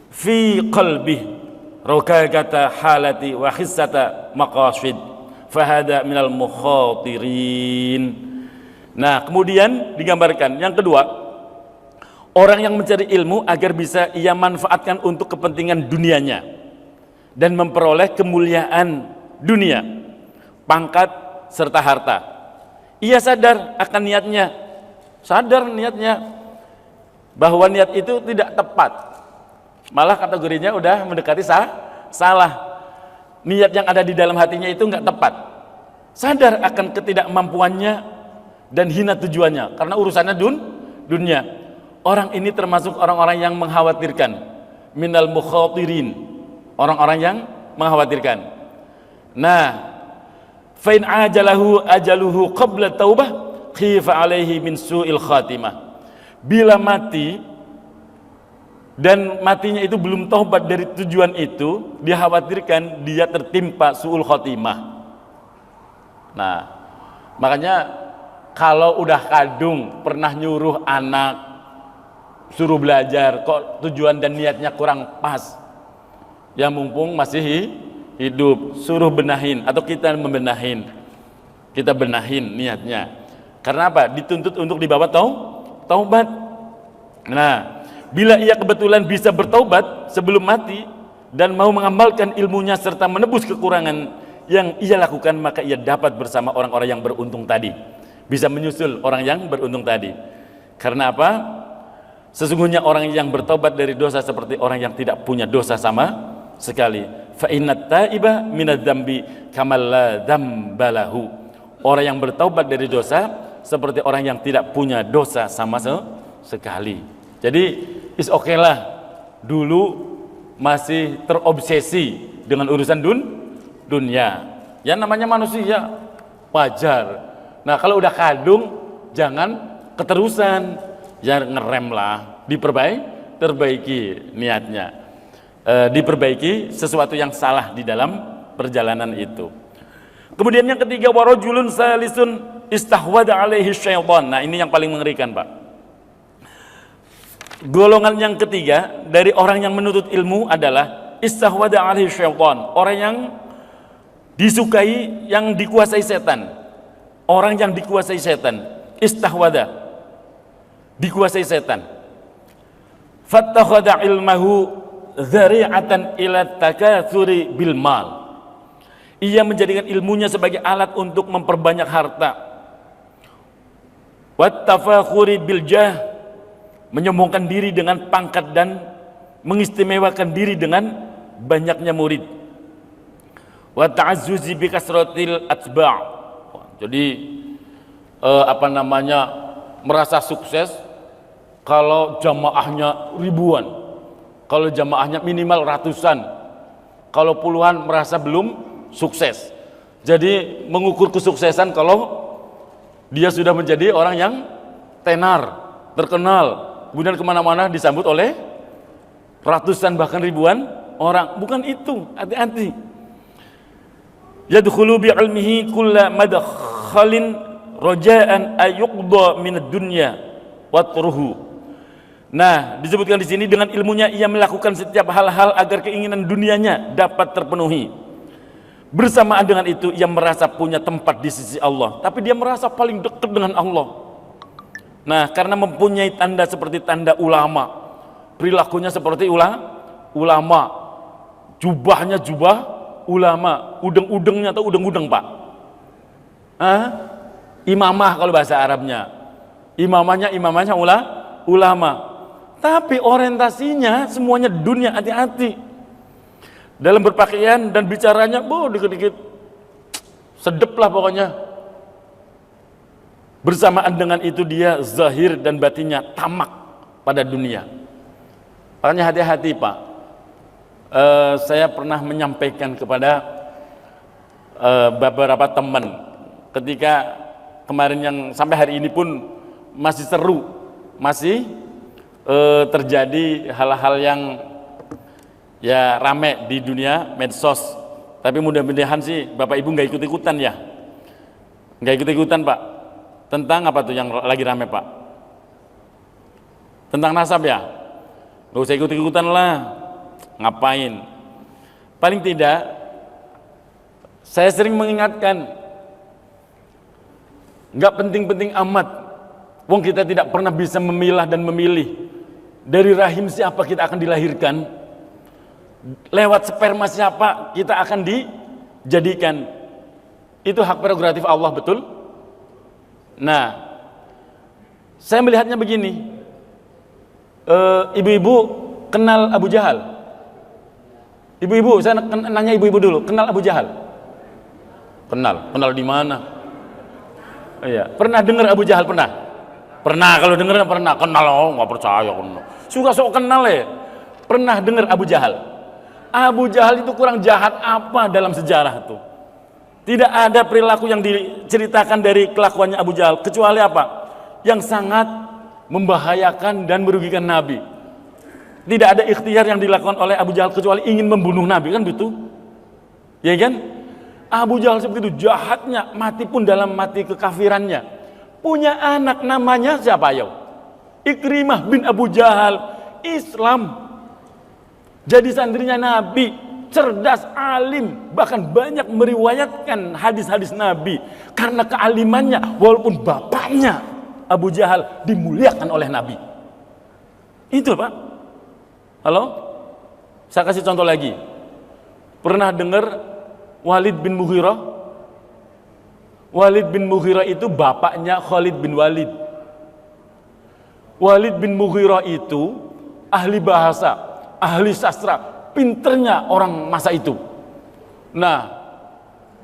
fi qalbihi rukakata halati wa khissata maqasid fahada minal mukhatirin. Nah, kemudian digambarkan yang kedua, orang yang mencari ilmu agar bisa ia manfaatkan untuk kepentingan dunianya dan memperoleh kemuliaan dunia, pangkat serta harta. Ia sadar akan niatnya, bahwa niat itu tidak tepat, malah kategorinya udah mendekati salah. Niat yang ada di dalam hatinya itu nggak tepat. Sadar akan ketidakmampuannya dan hina tujuannya karena urusannya dunia. Orang ini termasuk orang-orang yang mengkhawatirkan, minal mukhatirin, orang-orang yang mengkhawatirkan. Nah, fa in ajaluhu qabla taubah khifa alaihi min su'il khatimah. Bila mati dan matinya itu belum taubat dari tujuan itu, dikhawatirkan dia tertimpa su'ul khatimah. Nah, makanya kalau udah kadung pernah nyuruh anak suruh belajar, kok tujuan dan niatnya kurang pas, ya mumpung masih hidup, suruh benahin, atau kita benahin niatnya. Karena apa? Dituntut untuk dibawa taubat. Nah, bila ia kebetulan bisa bertaubat sebelum mati dan mau mengamalkan ilmunya serta menebus kekurangan yang ia lakukan, maka ia dapat bersama orang-orang yang beruntung tadi, bisa menyusul orang yang beruntung tadi. Karena apa? Sesungguhnya orang yang bertobat dari dosa seperti orang yang tidak punya dosa sama sekali. Fa innat taiba minadz dzambi kamal la dzambalahu. Orang yang bertobat dari dosa seperti orang yang tidak punya dosa sama sekali. Jadi is okay lah, dulu masih terobsesi dengan urusan dunia. Ya namanya manusia, wajar. Nah, kalau udah kadung jangan keterusan. Ya ngerem lah, diperbaiki niatnya, diperbaiki sesuatu yang salah di dalam perjalanan itu. Kemudian yang ketiga, warajulun salisun istahwada alaihi syaitan. Nah, ini yang paling mengerikan, Pak. Golongan yang ketiga dari orang yang menuntut ilmu adalah istahwada alaihi syaitan, orang yang disukai, yang dikuasai setan. Orang yang dikuasai setan, istahwada, dikuasai setan. Fattakhadha ilmahu dzari'atan ila takatsuri bil mal. Ia menjadikan ilmunya sebagai alat untuk memperbanyak harta. Wattafakhuri bil jah, menyombongkan diri dengan pangkat dan mengistimewakan diri dengan banyaknya murid. Wa ta'azzuzi bi kasratil atba'. Jadi merasa sukses kalau jamaahnya ribuan, kalau jamaahnya minimal ratusan, kalau puluhan merasa belum sukses. Jadi mengukur kesuksesan kalau dia sudah menjadi orang yang tenar, terkenal, kemudian kemana-mana disambut oleh ratusan bahkan ribuan orang. Bukan itu, hati-hati. Yadkhulu bi ilmihi kulla madkhalin raja'an ayuqda minad dunya watruhu. Nah, disebutkan di sini dengan ilmunya ia melakukan setiap hal-hal agar keinginan dunianya dapat terpenuhi. Bersamaan dengan itu ia merasa punya tempat di sisi Allah, tapi dia merasa paling dekat dengan Allah. Nah, karena mempunyai tanda seperti tanda ulama, perilakunya seperti ulama, jubahnya jubah ulama, udeng-udengnya atau udeng-udeng, Pak. Imamah kalau bahasa Arabnya. Imamahnya ulama. Tapi orientasinya semuanya dunia, hati-hati. Dalam berpakaian dan bicaranya, dikit-dikit sedep lah pokoknya. Bersamaan dengan itu dia zahir dan batinnya tamak pada dunia. Makanya hati-hati Pak. Saya pernah menyampaikan kepada beberapa teman ketika kemarin yang sampai hari ini pun masih seru, masih terjadi hal-hal yang ya rame di dunia medsos. Tapi mudah-mudahan sih Bapak Ibu nggak ikut-ikutan ya, nggak ikut-ikutan Pak. Tentang apa tuh yang lagi rame Pak? Tentang nasab ya? Nggak usah ikut-ikutan lah, ngapain? Paling tidak saya sering mengingatkan, nggak penting-penting amat. Wong kita tidak pernah bisa memilah dan memilih dari rahim siapa kita akan dilahirkan, lewat sperma siapa kita akan dijadikan. Itu hak prerogatif Allah, betul? Nah, saya melihatnya begini, ibu-ibu kenal Abu Jahal? Ibu-ibu, saya nanya ibu-ibu dulu, kenal Abu Jahal? Kenal di mana? Iya, pernah dengar Abu Jahal? Pernah, kalau dengar pernah, kenal, nggak percaya, kenal. Suka sok kenal ya. Pernah dengar Abu Jahal? Abu Jahal itu kurang jahat apa dalam sejarah itu? Tidak ada perilaku yang diceritakan dari kelakuannya Abu Jahal kecuali apa? Yang sangat membahayakan dan merugikan Nabi. Tidak ada ikhtiar yang dilakukan oleh Abu Jahal kecuali ingin membunuh Nabi, kan begitu? Ya kan? Abu Jahal seperti itu jahatnya, mati pun dalam mati kekafirannya. Punya anak namanya siapa ya? Ikrimah bin Abu Jahal, Islam. Jadi santrinya Nabi, cerdas, alim, bahkan banyak meriwayatkan hadis-hadis Nabi karena kealimannya, walaupun bapaknya Abu Jahal dimuliakan oleh Nabi. Itu Pak. Halo? Saya kasih contoh lagi. Pernah dengar Walid bin Mughirah? Walid bin Mughirah itu bapaknya Khalid bin Walid. Walid bin Mughirah itu ahli bahasa, ahli sastra, pinternya orang masa itu. Nah,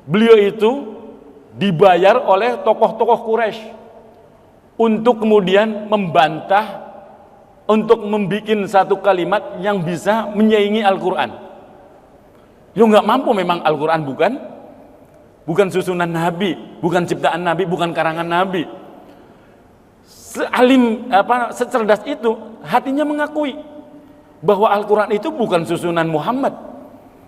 beliau itu dibayar oleh tokoh-tokoh Quraisy untuk kemudian membantah, untuk membuat satu kalimat yang bisa menyaingi Al-Quran. Yo nggak mampu memang Al-Quran bukan susunan Nabi, bukan ciptaan Nabi, bukan karangan Nabi. Sealim secerdas itu, hatinya mengakui bahwa Al-Quran itu bukan susunan Muhammad,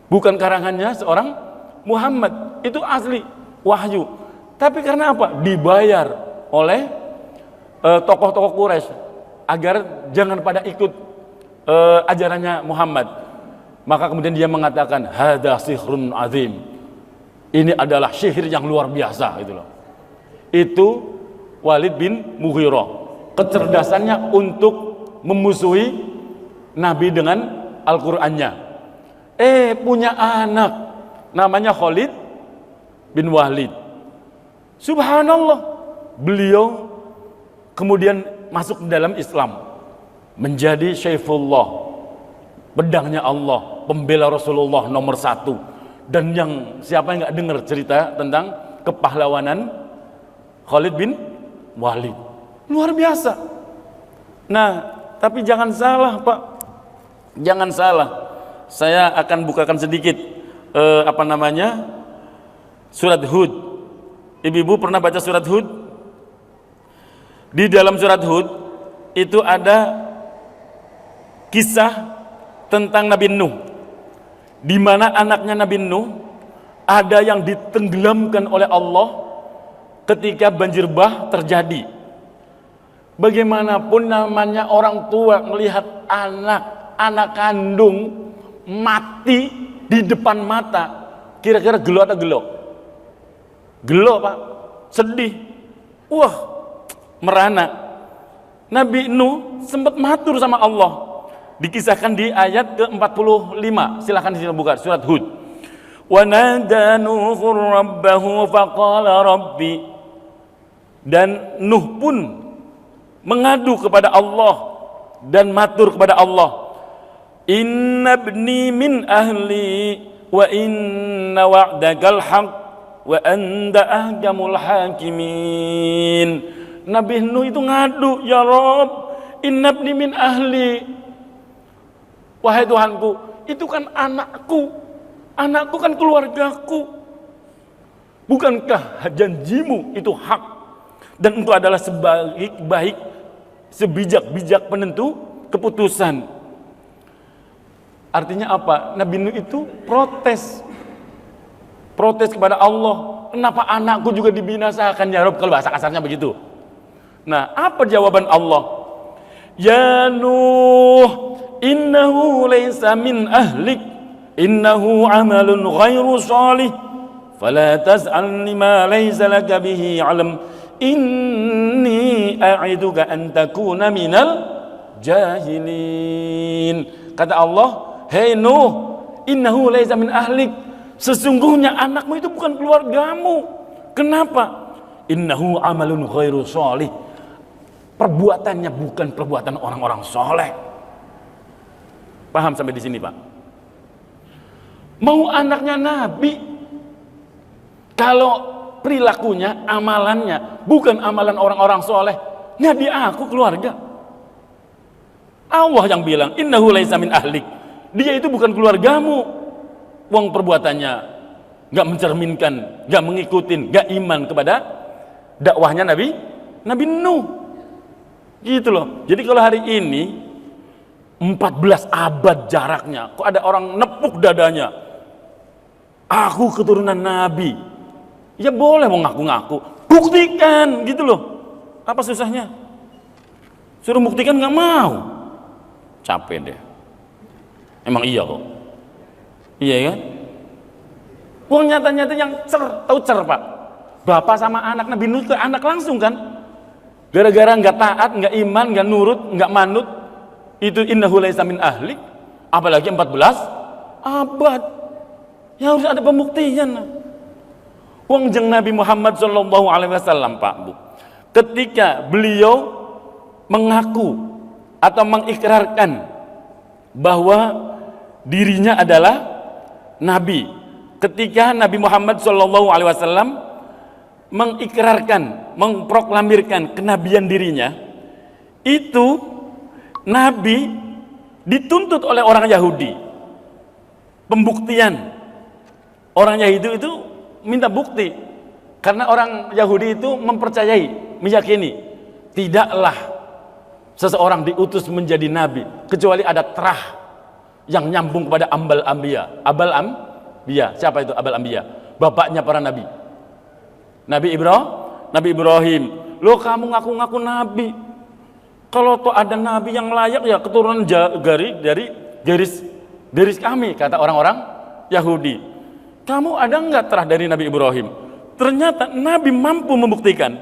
bukan karangannya seorang Muhammad, itu asli wahyu. Tapi karena apa? Dibayar oleh tokoh-tokoh Quraisy agar jangan pada ikut ajarannya Muhammad. Maka kemudian dia mengatakan, hada sihrun azim. Ini adalah sihir yang luar biasa, gitu loh. Itu Walid bin Mughirah. Kecerdasannya untuk memusuhi Nabi dengan Al-Qur'annya. Punya anak namanya Khalid bin Walid. Subhanallah. Beliau kemudian masuk dalam Islam, menjadi Syaifullah, pedangnya Allah, pembela Rasulullah nomor 1. Dan yang siapa yang nggak dengar cerita tentang kepahlawanan Khalid bin Walid, luar biasa. Nah, tapi jangan salah Pak, jangan salah. Saya akan bukakan sedikit surat Hud. Ibu-ibu pernah baca surat Hud? Di dalam surat Hud itu ada kisah tentang Nabi Nuh, di mana anaknya Nabi Nuh ada yang ditenggelamkan oleh Allah ketika banjir bah terjadi. Bagaimanapun namanya orang tua melihat anak kandung mati di depan mata, kira-kira gelo atau gelo? Gelo Pak, sedih, wah merana. Nabi Nuh sempat matur sama Allah. Dikisahkan di ayat ke-45. Silakan dibuka surat Hud. Wa nada Nuhur rabbahu faqala rabbi. Dan Nuh pun mengadu kepada Allah dan matur kepada Allah, inna ibni min ahli wa inna wa'dakal haq wa anta ahkamul hakimin. Nabi Nuh itu ngadu, ya Rob, inna ibni min ahli, wahai Tuhanku, itu kan anakku kan keluargaku. Bukankah janjimu itu hak dan itu adalah sebaik-baik, sebijak-bijak penentu keputusan. Artinya apa? Nabi Nuh itu protes kepada Allah, kenapa anakku juga dibinasakan ya Rabb, kalau bahasa kasarnya begitu. Nah, apa jawaban Allah? Ya Nuh, innahu laysa min ahlik, innahu amalun ghairu salih, fala tas'alni ma laysa laka bihi 'ilm, inni a'iduka an takuna minal jahilin. Kata Allah, hei Nuh, innahu laysa min ahlik, sesungguhnya anakmu itu bukan keluargamu. Kenapa? Innahu amalun ghairu salih, perbuatannya bukan perbuatan orang-orang soleh. Paham sampai di sini, Pak? Mau anaknya Nabi, kalau perilakunya, amalannya bukan amalan orang-orang soleh, Nabi aku keluarga. Allah yang bilang, innahu laisa min ahlik, dia itu bukan keluargamu. Wong perbuatannya gak mencerminkan, gak mengikutin, gak iman kepada dakwahnya Nabi Nuh. Gitu loh. Jadi kalau hari ini 14 abad jaraknya, kok ada orang nepuk dadanya, aku keturunan Nabi, ya boleh mau ngaku-ngaku, buktikan gitu loh. Apa susahnya? Suruh buktikan gak mau, capek deh. Emang iya kok, iya kan? Wong nyata-nyata yang tahu Pak, bapak sama anak Nabi Nuh ke anak langsung kan, gara-gara nggak taat, nggak iman, nggak nurut, nggak manut, itu innahu laisa min ahlik, apalagi 14 abad. Ya harus ada pembuktian. Wong jeung Nabi Muhammad sallallahu alaihi wasallam, Pak Bu, ketika beliau mengaku atau mengikrarkan bahwa dirinya adalah nabi, ketika Nabi Muhammad sallallahu alaihi wasallam mengikrarkan, memproklamirkan kenabian dirinya, itu Nabi dituntut oleh orang Yahudi. Pembuktian. Orang Yahudi itu minta bukti. Karena orang Yahudi itu mempercayai, meyakini, tidaklah seseorang diutus menjadi nabi kecuali ada terah yang nyambung kepada Abal Ambiya. Siapa itu Abal Ambiya? Bapaknya para nabi. Nabi Ibrahim. Loh, kamu ngaku-ngaku nabi. Kalau toh ada nabi yang layak, ya keturunan dari garis kami, kata orang-orang Yahudi. Kamu ada enggak terah dari Nabi Ibrahim? Ternyata Nabi mampu membuktikan.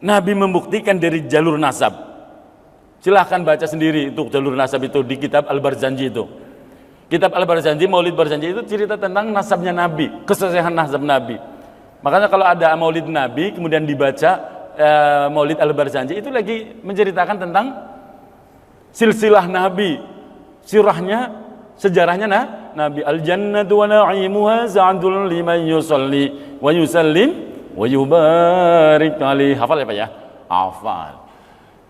Nabi membuktikan dari jalur nasab. Silahkan baca sendiri untuk jalur nasab itu di kitab Al-Barzanji itu. Kitab Al-Barzanji, Maulid Barzanji itu cerita tentang nasabnya Nabi, kesesuaian nasab Nabi. Makanya kalau ada Maulid Nabi kemudian dibaca Maulid Al-Barzanji, itu lagi menceritakan tentang silsilah Nabi, sirahnya, sejarahnya Nabi. Al-jannatu wa na'imuha za'adul liman yusalli wa yusallim wa yubarik alaihi. Hafal ya Pak ya? Hafal.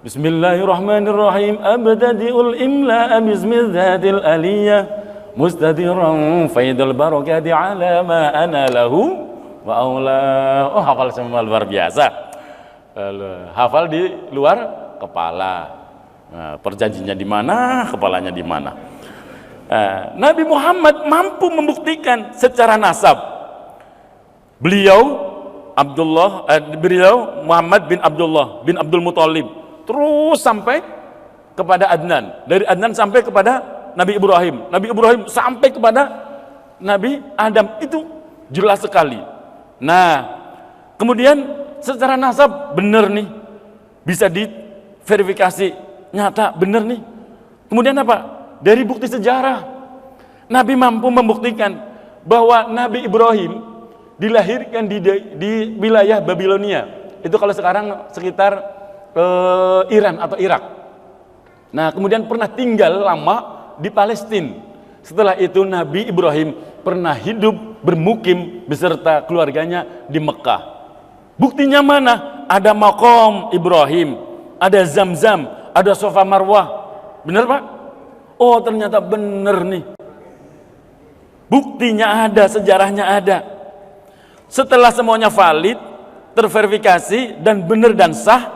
Bismillahirrahmanirrahim. Abtadi'ul imla'a bismi dzatil aliyah mustadiran faidul barakati ala ma ana lahu wa aula. Oh, hafal semua, luar biasa. Hafal di luar kepala. Nah, perjanjiannya di mana, kepalanya di mana. Nabi Muhammad mampu membuktikan secara nasab. Beliau Muhammad bin Abdullah bin Abdul Muthalib, terus sampai kepada Adnan, dari Adnan sampai kepada Nabi Ibrahim, Nabi Ibrahim sampai kepada Nabi Adam, itu jelas sekali. Nah, kemudian secara nasab benar nih, bisa diverifikasi, nyata benar nih. Kemudian apa? Dari bukti sejarah, Nabi mampu membuktikan bahwa Nabi Ibrahim dilahirkan di wilayah Babilonia. Itu kalau sekarang sekitar Iran atau Irak. Nah, kemudian pernah tinggal lama di Palestina. Setelah itu Nabi Ibrahim pernah hidup bermukim beserta keluarganya di Mekah. Buktinya mana? Ada maqam Ibrahim, ada Zamzam, ada Safa Marwah. Benar Pak? Oh ternyata benar nih. Buktinya ada, sejarahnya ada. Setelah semuanya valid, terverifikasi dan benar dan sah,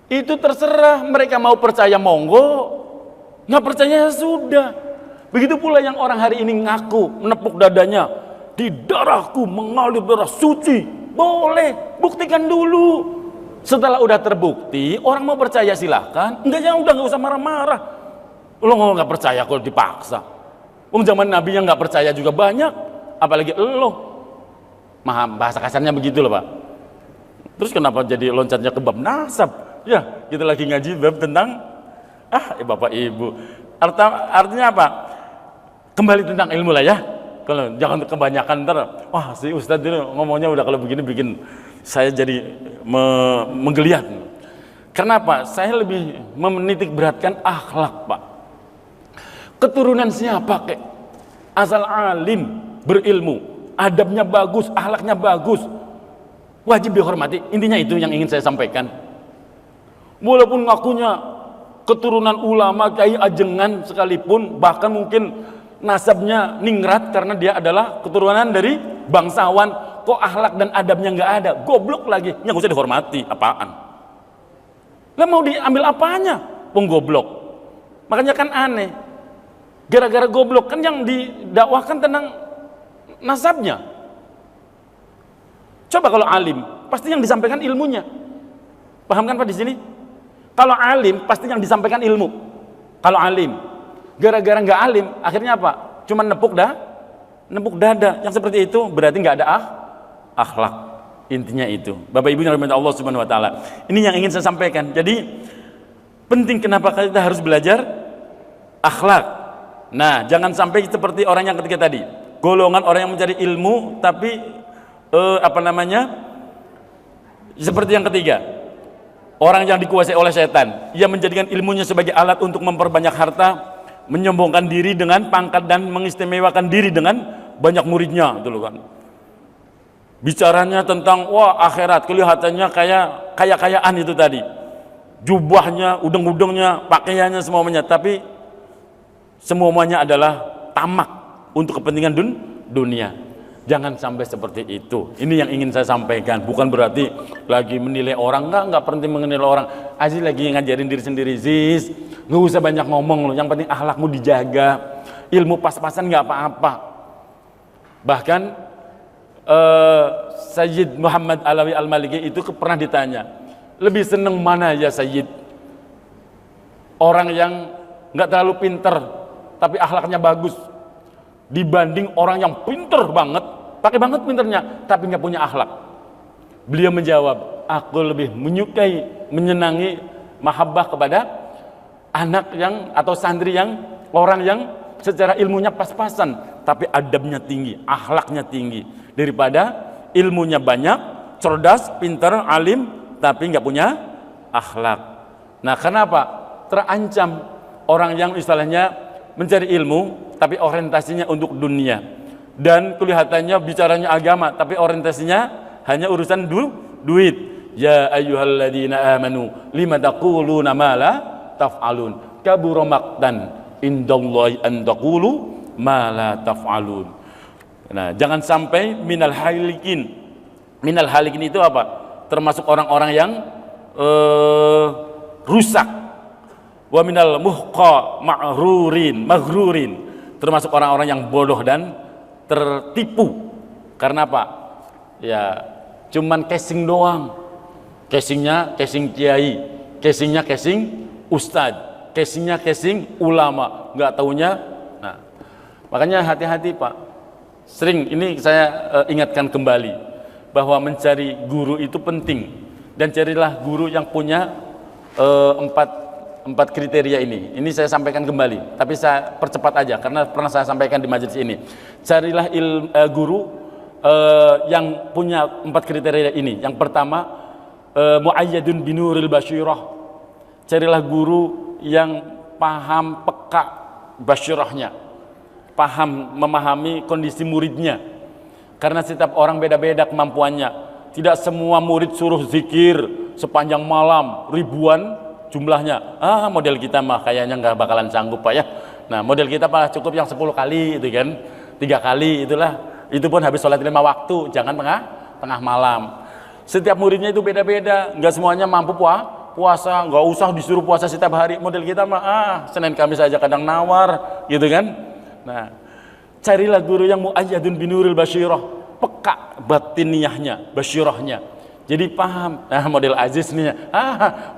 itu terserah mereka mau percaya monggo, nggak percaya ya sudah. Begitu pula yang orang hari ini ngaku menepuk dadanya, di darahku mengalir darah suci, boleh buktikan dulu. Setelah udah terbukti, orang mau percaya silahkan, enggak ya udah nggak usah marah-marah. Lo nggak percaya kalau dipaksa. Zaman Nabi yang nggak percaya juga banyak, apalagi lo. Bahasa kasarnya begitu loh Pak. Terus kenapa jadi loncatnya ke bab nasab? Ya kita lagi ngaji bab tentang Bapak Ibu. Artinya apa? Kembali tentang ilmu lah ya. Kalau jangan kebanyakan ntar, wah si Ustadz ini ngomongnya udah kalau begini bikin saya jadi menggeliat. Kenapa? Saya lebih menitik beratkan akhlak Pak. Keturunan siapa kek? Asal alim, berilmu, adabnya bagus, akhlaknya bagus, wajib dihormati. Intinya itu yang ingin saya sampaikan. Walaupun ngakunya keturunan ulama, kiai ajengan sekalipun, bahkan mungkin nasabnya ningrat karena dia adalah keturunan dari bangsawan, kok akhlak dan adabnya nggak ada, goblok lagi, yang usah dihormati. Apaan? Lah mau diambil apanya? Penggoblok. Makanya kan aneh. Gara-gara goblok kan yang didakwahkan tentang nasabnya. Coba kalau alim, pasti yang disampaikan ilmunya. Paham kan Pak di sini? Kalau alim, pasti yang disampaikan ilmu. Kalau alim, gara-gara nggak alim, akhirnya apa? Cuma nepuk dada. Yang seperti itu berarti nggak ada akhlak. Intinya itu. Bapak Ibu yang dirahmati Allah Subhanahu Wa Taala. Ini yang ingin saya sampaikan. Jadi penting kenapa kita harus belajar akhlak. Nah, jangan sampai seperti orang yang ketiga tadi, golongan orang yang mencari ilmu tapi seperti yang ketiga, orang yang dikuasai oleh setan, ia menjadikan ilmunya sebagai alat untuk memperbanyak harta, menyombongkan diri dengan pangkat dan mengistimewakan diri dengan banyak muridnya, gitu loh kan. Bicaranya tentang akhirat, kelihatannya kaya-kayaan itu tadi, jubahnya, udeng-udengnya, pakaiannya semuanya, tapi semuanya adalah tamak untuk kepentingan dunia. Jangan sampai seperti itu. Ini yang ingin saya sampaikan. Bukan berarti lagi menilai orang, enggak penting menilai orang. Aziz lagi ngajarin diri sendiri, Ziz. Nggak usah banyak ngomong loh. Yang penting akhlakmu dijaga. Ilmu pas-pasan nggak apa-apa. Bahkan Sayyid Muhammad Alawi Al-Maliki itu pernah ditanya, lebih seneng mana ya Sayyid? Orang yang nggak terlalu pinter tapi akhlaknya bagus dibanding orang yang pinter banget, pakai banget pinternya tapi nggak punya akhlak. Beliau menjawab, aku lebih menyukai, menyenangi, mahabbah kepada anak yang atau santri yang orang yang secara ilmunya pas-pasan tapi adabnya tinggi, akhlaknya tinggi, daripada ilmunya banyak, cerdas, pinter, alim tapi nggak punya akhlak. Nah, kenapa? Terancam orang yang istilahnya mencari ilmu tapi orientasinya untuk dunia, dan kelihatannya bicaranya agama tapi orientasinya hanya urusan duit. Ya ayyuhalladzina amanu lima taquluna ma la taf'alun kabura maqtan indallahi an taqulu ma la taf'alun. Nah, jangan sampai minal halikin. Minal halikin itu apa? Termasuk orang-orang yang rusak. Wa minal muhqa maghrurin, termasuk orang-orang yang bodoh dan tertipu. Karena apa? Ya, cuman casing doang. Casingnya casing kiai, casingnya casing ustadz, casingnya casing ulama, nggak taunya. Nah, makanya hati-hati Pak. Sering ini saya ingatkan kembali bahwa mencari guru itu penting, dan carilah guru yang punya empat kriteria ini. Ini saya sampaikan kembali, tapi saya percepat aja karena pernah saya sampaikan di majelis ini. Carilah guru yang punya 4 kriteria ini. Yang pertama, muayyadun binuril basyirah. carilah guru yang paham, peka basyirahnya, paham, memahami kondisi muridnya. Karena setiap orang beda-beda kemampuannya. Tidak semua murid suruh zikir sepanjang malam, ribuan jumlahnya. Model kita mah kayaknya nggak bakalan sanggup Pak ya. Nah, model kita Pak cukup yang 10 kali itu kan, 3 kali itulah. Itu pun habis sholat 5 waktu, jangan tengah malam. Setiap muridnya itu beda-beda, nggak semuanya mampu puasa, nggak usah disuruh puasa setiap hari. Model kita mah Senin Kamis aja kadang nawar gitu kan. Nah, carilah guru yang muayyadun binuril basyirah, peka batiniyahnya, basyirahnya. Jadi paham. Nah, model Aziz nih,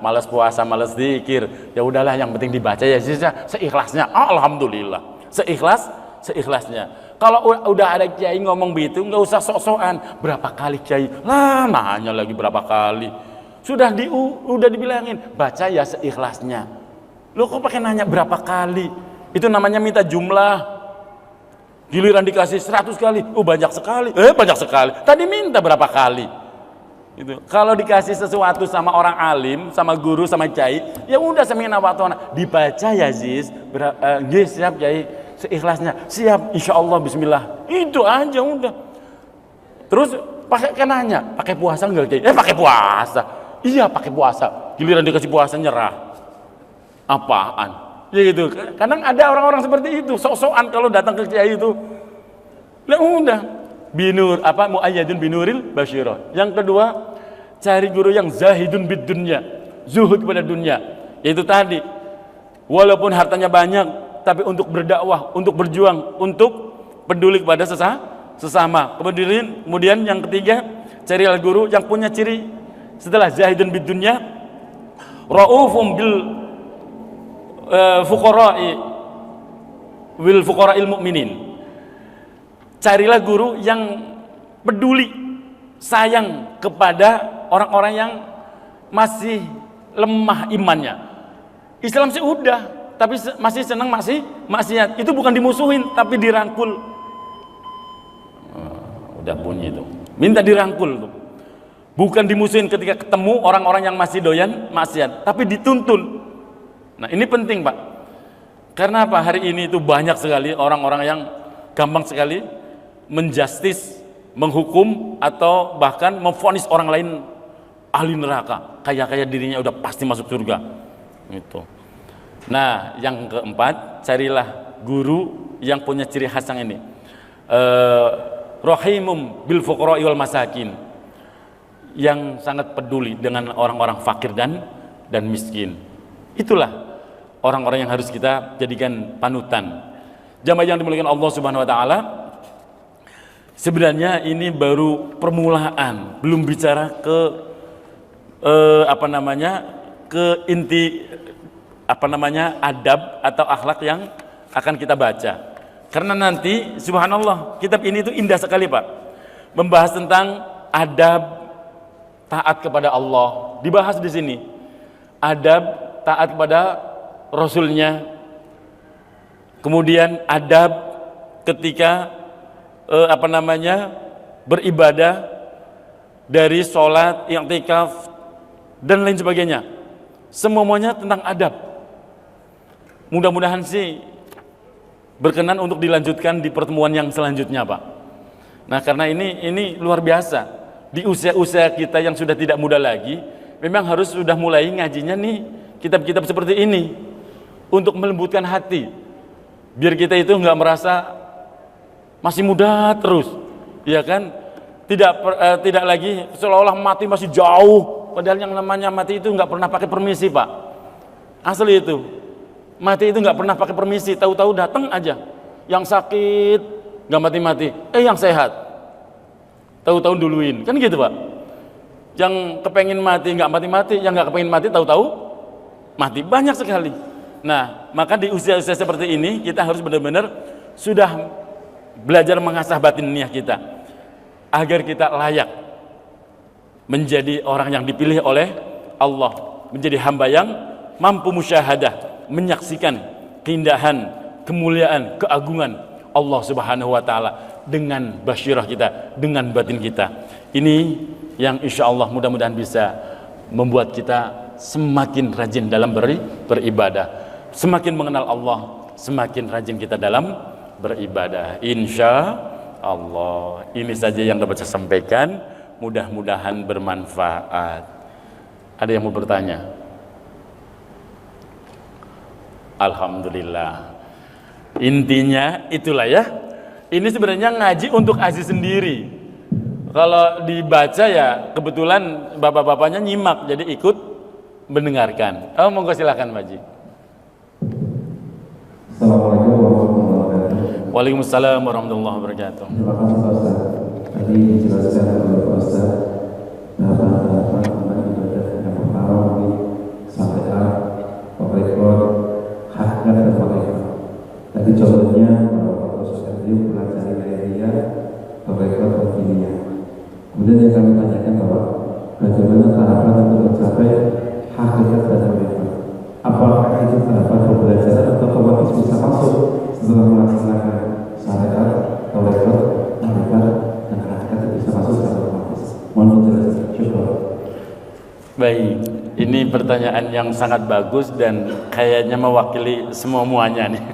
malas puasa, malas zikir. Ya udahlah, yang penting dibaca ya Aziz, seikhlasnya. Alhamdulillah. Seikhlasnya. Kalau udah ada kiai ngomong begitu, nggak usah sok-sokan. Berapa kali kiai? Nanya lagi berapa kali. Sudah dibilangin, baca ya seikhlasnya. Lo kok pakai nanya berapa kali? Itu namanya minta jumlah. Giliran dikasih 100 kali, banyak sekali. Banyak sekali. Tadi minta berapa kali? Gitu. Kalau dikasih sesuatu sama orang alim, sama guru, sama kiai, ya udah sami'na wa ata'na. Dibaca ya Ziz, siap kiai, seikhlasnya. Siap, insyaallah bismillah. Itu aja udah. Terus pakai nanya, pakai puasa enggak kiai? Pakai puasa. Iya, pakai puasa. Giliran dikasih puasa nyerah. Apaan? Ya gitu. Kadang ada orang-orang seperti itu, sok-sokan kalau datang ke kiai itu. Lah udah, muayyadun binuril basyirah. Yang kedua, cari guru yang zahidun bid dunya, zuhud pada dunia. Yaitu tadi, walaupun hartanya banyak, tapi untuk berdakwah, untuk berjuang, untuk peduli kepada sesama. Kemudian yang ketiga, carilah guru yang punya ciri setelah zahidun bid dunya, raufum bil fuqara'il mu'minin. Carilah guru yang peduli, sayang kepada orang-orang yang masih lemah imannya. Islam sih udah, tapi masih senang maksiat. Itu bukan dimusuhin, tapi dirangkul. Udah bunyi itu. Minta dirangkul tuh. Bukan dimusuhin ketika ketemu orang-orang yang masih doyan maksiat, tapi dituntun. Nah, ini penting, Pak. Karena apa? Hari ini itu banyak sekali orang-orang yang gampang sekali menjustis, menghukum atau bahkan memvonis orang lain ahli neraka, kayak dirinya udah pasti masuk surga. Itu. Nah, yang keempat, carilah guru yang punya ciri khas yang ini. Rahimum bil fuqara'i wal masakin. Yang sangat peduli dengan orang-orang fakir dan miskin. Itulah orang-orang yang harus kita jadikan panutan. Jamaah yang dimuliakan Allah Subhanahu wa taala, sebenarnya ini baru permulaan, belum bicara ke ke inti adab atau akhlak yang akan kita baca. Karena nanti subhanallah, kitab ini itu indah sekali, Pak. Membahas tentang adab taat kepada Allah, dibahas di sini. Adab taat kepada Rasulnya, kemudian adab ketika beribadah, dari sholat, i'tikaf dan lain sebagainya. Semuanya tentang adab. Mudah-mudahan sih berkenan untuk dilanjutkan di pertemuan yang selanjutnya, Pak. Nah, karena ini luar biasa. Di usia-usia kita yang sudah tidak muda lagi, memang harus sudah mulai ngajinya nih kitab-kitab seperti ini untuk melembutkan hati, biar kita itu nggak merasa masih muda terus, ya kan? Tidak lagi seolah-olah mati masih jauh, padahal yang namanya mati itu nggak pernah pakai permisi, Pak. Asli itu, mati itu nggak pernah pakai permisi, tahu-tahu datang aja. Yang sakit nggak mati-mati, yang sehat tahu-tahu duluin, kan gitu, Pak. Yang kepengin mati nggak mati-mati, yang nggak kepengin mati tahu-tahu mati, banyak sekali. Nah, maka di usia-usia seperti ini kita harus benar-benar sudah belajar mengasah batin niat kita agar kita layak menjadi orang yang dipilih oleh Allah, menjadi hamba yang mampu musyahadah, menyaksikan keindahan, kemuliaan, keagungan Allah Subhanahu wa taala dengan basyirah kita, dengan batin kita. Ini yang insya Allah mudah-mudahan bisa membuat kita semakin rajin dalam beribadah. Semakin mengenal Allah, semakin rajin kita dalam beribadah. Insya Allah. Ini saja yang dapat saya sampaikan. Mudah-mudahan bermanfaat. Ada yang mau bertanya? Alhamdulillah. Intinya itulah ya. Ini sebenarnya ngaji untuk Aziz sendiri. Kalau dibaca ya kebetulan bapak-bapaknya nyimak, jadi ikut mendengarkan. Oh, monggo silakan Pak Haji. Assalamualaikum warahmatullahi wabarakatuh. Waalaikumsalam warahmatullahi wabarakatuh. Terima kasih Pak Ustaz. Tadi dijelaskan oleh Pak Ustaz tahapan-tahapan tentang ibadah yang pertama mungkin syariat, rekor, hakikat dan fakir. Tadi contohnya bahwa Pak Ustaz itu pelajari lahiriah, rekor dan kimia. Kemudian yang kami tanyakan bahwa bagaimana tahapan untuk mencapai hakikat dan rekor. Apakah itu tahapan pembelajaran atau otomatis bisa masuk setelah melaksanakan syariat, rekor, hakikat dan hakikat bisa masuk secara otomatis? Mohon penjelasan. Syukur. Baik, ini pertanyaan yang sangat bagus dan kayaknya mewakili semuanya nih.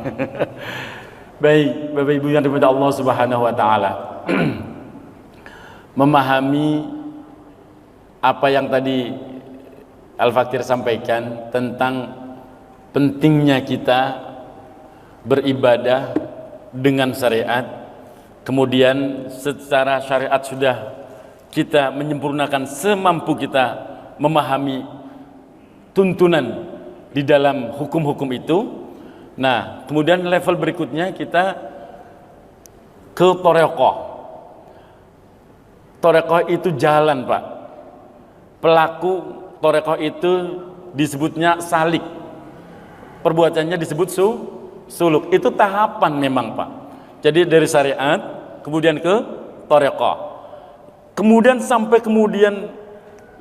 Baik, Bapak Ibu yang dimuliakan Allah Subhanahu wa taala. Memahami apa yang tadi Al-Fakir sampaikan tentang pentingnya kita beribadah dengan syariat, kemudian secara syariat sudah kita menyempurnakan semampu kita memahami tuntunan di dalam hukum-hukum itu. Nah, kemudian level berikutnya kita ke torekoh. Torekoh itu jalan, Pak. Pelaku torekoh itu disebutnya salik. Perbuatannya disebut suluk. Itu tahapan memang, Pak. Jadi dari syariat kemudian ke torekoh. Kemudian sampai kemudian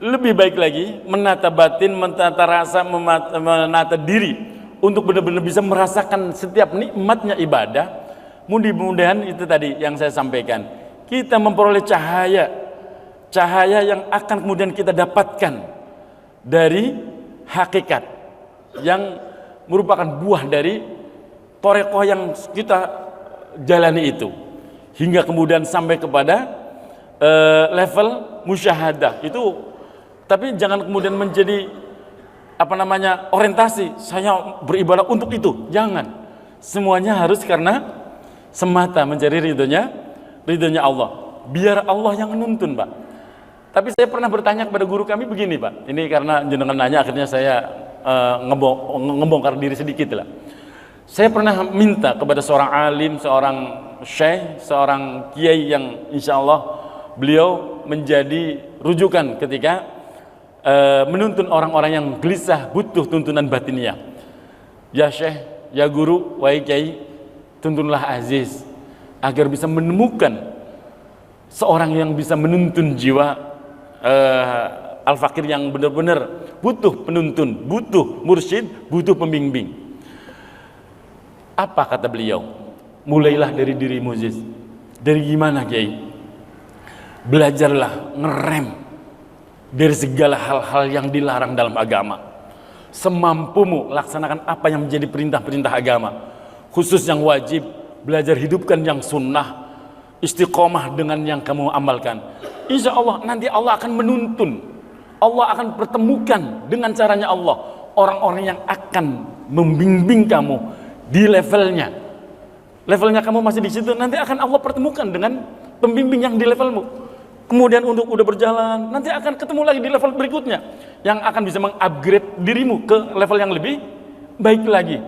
lebih baik lagi menata batin, menata rasa, menata diri untuk benar-benar bisa merasakan setiap nikmatnya ibadah. Mudah-mudahan itu tadi yang saya sampaikan. Kita memperoleh cahaya yang akan kemudian kita dapatkan dari hakikat yang merupakan buah dari torekoh yang kita jalani itu, hingga kemudian sampai kepada level musyahadah itu. Tapi jangan kemudian menjadi orientasi saya beribadah untuk itu, jangan. Semuanya harus karena semata mencari ridhonya Allah, biar Allah yang menuntun, Pak. Tapi saya pernah bertanya kepada guru kami begini, Pak. Ini karena jenengan nanya, akhirnya saya ngebongkar diri sedikit lah. Saya pernah minta kepada seorang alim, seorang syekh, seorang kiai yang insya Allah beliau menjadi rujukan ketika menuntun orang-orang yang gelisah butuh tuntunan batiniah. Ya syekh, ya guru, wahai kiai, tuntunlah Aziz agar bisa menemukan seorang yang bisa menuntun jiwa Al-Fakir yang benar-benar butuh penuntun, butuh mursyid, butuh pembimbing. Apa kata beliau? Mulailah dari dirimu, Aziz. Dari gimana, Kiai? Belajarlah ngerem dari segala hal-hal yang dilarang dalam agama. Semampumu laksanakan apa yang menjadi perintah-perintah agama, khusus yang wajib. Belajar hidupkan yang sunnah, istiqomah dengan yang kamu amalkan. Insya Allah nanti Allah akan menuntun, Allah akan pertemukan dengan caranya Allah orang-orang yang akan membimbing kamu di levelnya kamu masih di situ, nanti akan Allah pertemukan dengan pembimbing yang di levelmu. Kemudian untuk udah berjalan, nanti akan ketemu lagi di level berikutnya yang akan bisa mengupgrade dirimu ke level yang lebih baik lagi.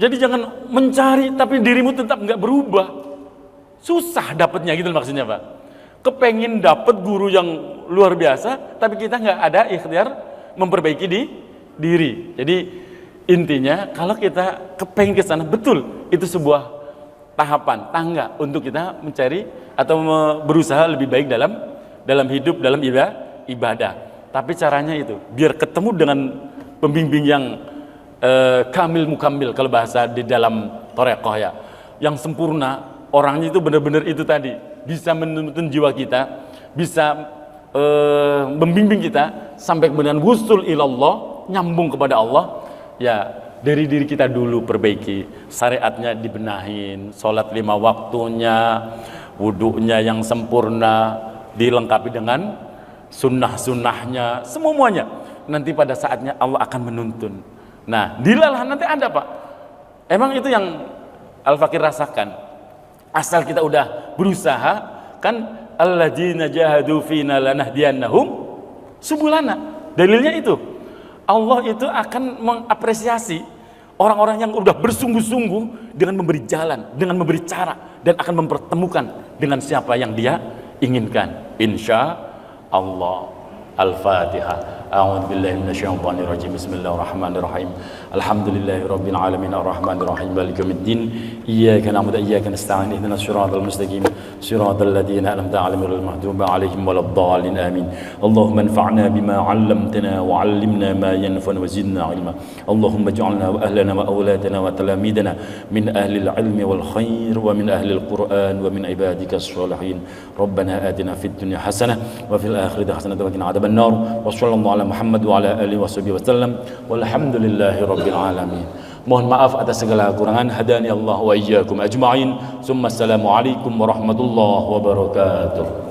Jadi jangan mencari tapi dirimu tetap nggak berubah, susah dapatnya gitu maksudnya, Pak. Kepengen dapat guru yang luar biasa tapi kita nggak ada ikhtiar memperbaiki diri. Jadi intinya kalau kita kepengen ke sana, betul itu sebuah tahapan, tangga untuk kita mencari atau berusaha lebih baik dalam hidup, dalam ibadah. Tapi caranya itu biar ketemu dengan pembimbing yang kamil mukamil, kalau bahasa di dalam torekoh ya, yang sempurna. Orangnya itu benar-benar itu tadi, bisa menuntun jiwa kita, bisa membimbing kita sampai kemudian wusul ilallah, nyambung kepada Allah, ya dari diri kita dulu perbaiki, syariatnya dibenahin, sholat 5 waktunya, wudhunya yang sempurna, dilengkapi dengan sunnah-sunnahnya, semuanya. Nanti pada saatnya Allah akan menuntun. Nah, dilalah nanti ada Pak. Emang itu yang Al-Fakir rasakan. Asal kita udah berusaha, kan alladzina jahadu fina lanahdiyannahum subulana. Dalilnya itu. Allah itu akan mengapresiasi orang-orang yang udah bersungguh-sungguh dengan memberi jalan, dengan memberi cara, dan akan mempertemukan dengan siapa yang dia inginkan. Insya Allah. Al-Fatihah. A'udzu billahi minasyaitonir rajim. Bismillahirrahmanirrahim. Alhamdulillahi rabbil alamin arrahmanir rahim maliki yaumiddin. Iyyaka na'budu wa iyyaka nasta'in. Ihdinas siratal mustaqim. Siratal ladzina an'amta 'alaihim ghairil maghdubi 'alaihim waladdallin. Amin. Allahumma anfa'na bima 'allamtana wa 'allimna ma yanfa'una wa zidna 'ilma. Allahumma ij'alna wa ahlana wa awladana wa talamidana min ahli al-'ilmi wal khair wa min ahli al-Qur'an wa min ibadikas shalihin. Rabbana atina fid dunya hasanah wa fil akhirati hasanah wa qina adzaban nar. Wa sallallahu ala Muhammad wa ala alihi washabihi wasallam. Walhamdulillahi rabbil alamin. Mohon maaf atas segala kekurangan. Hadani Allah wa iyyakum ajma'in. Summa assalamu alaikum warahmatullahi wabarakatuh.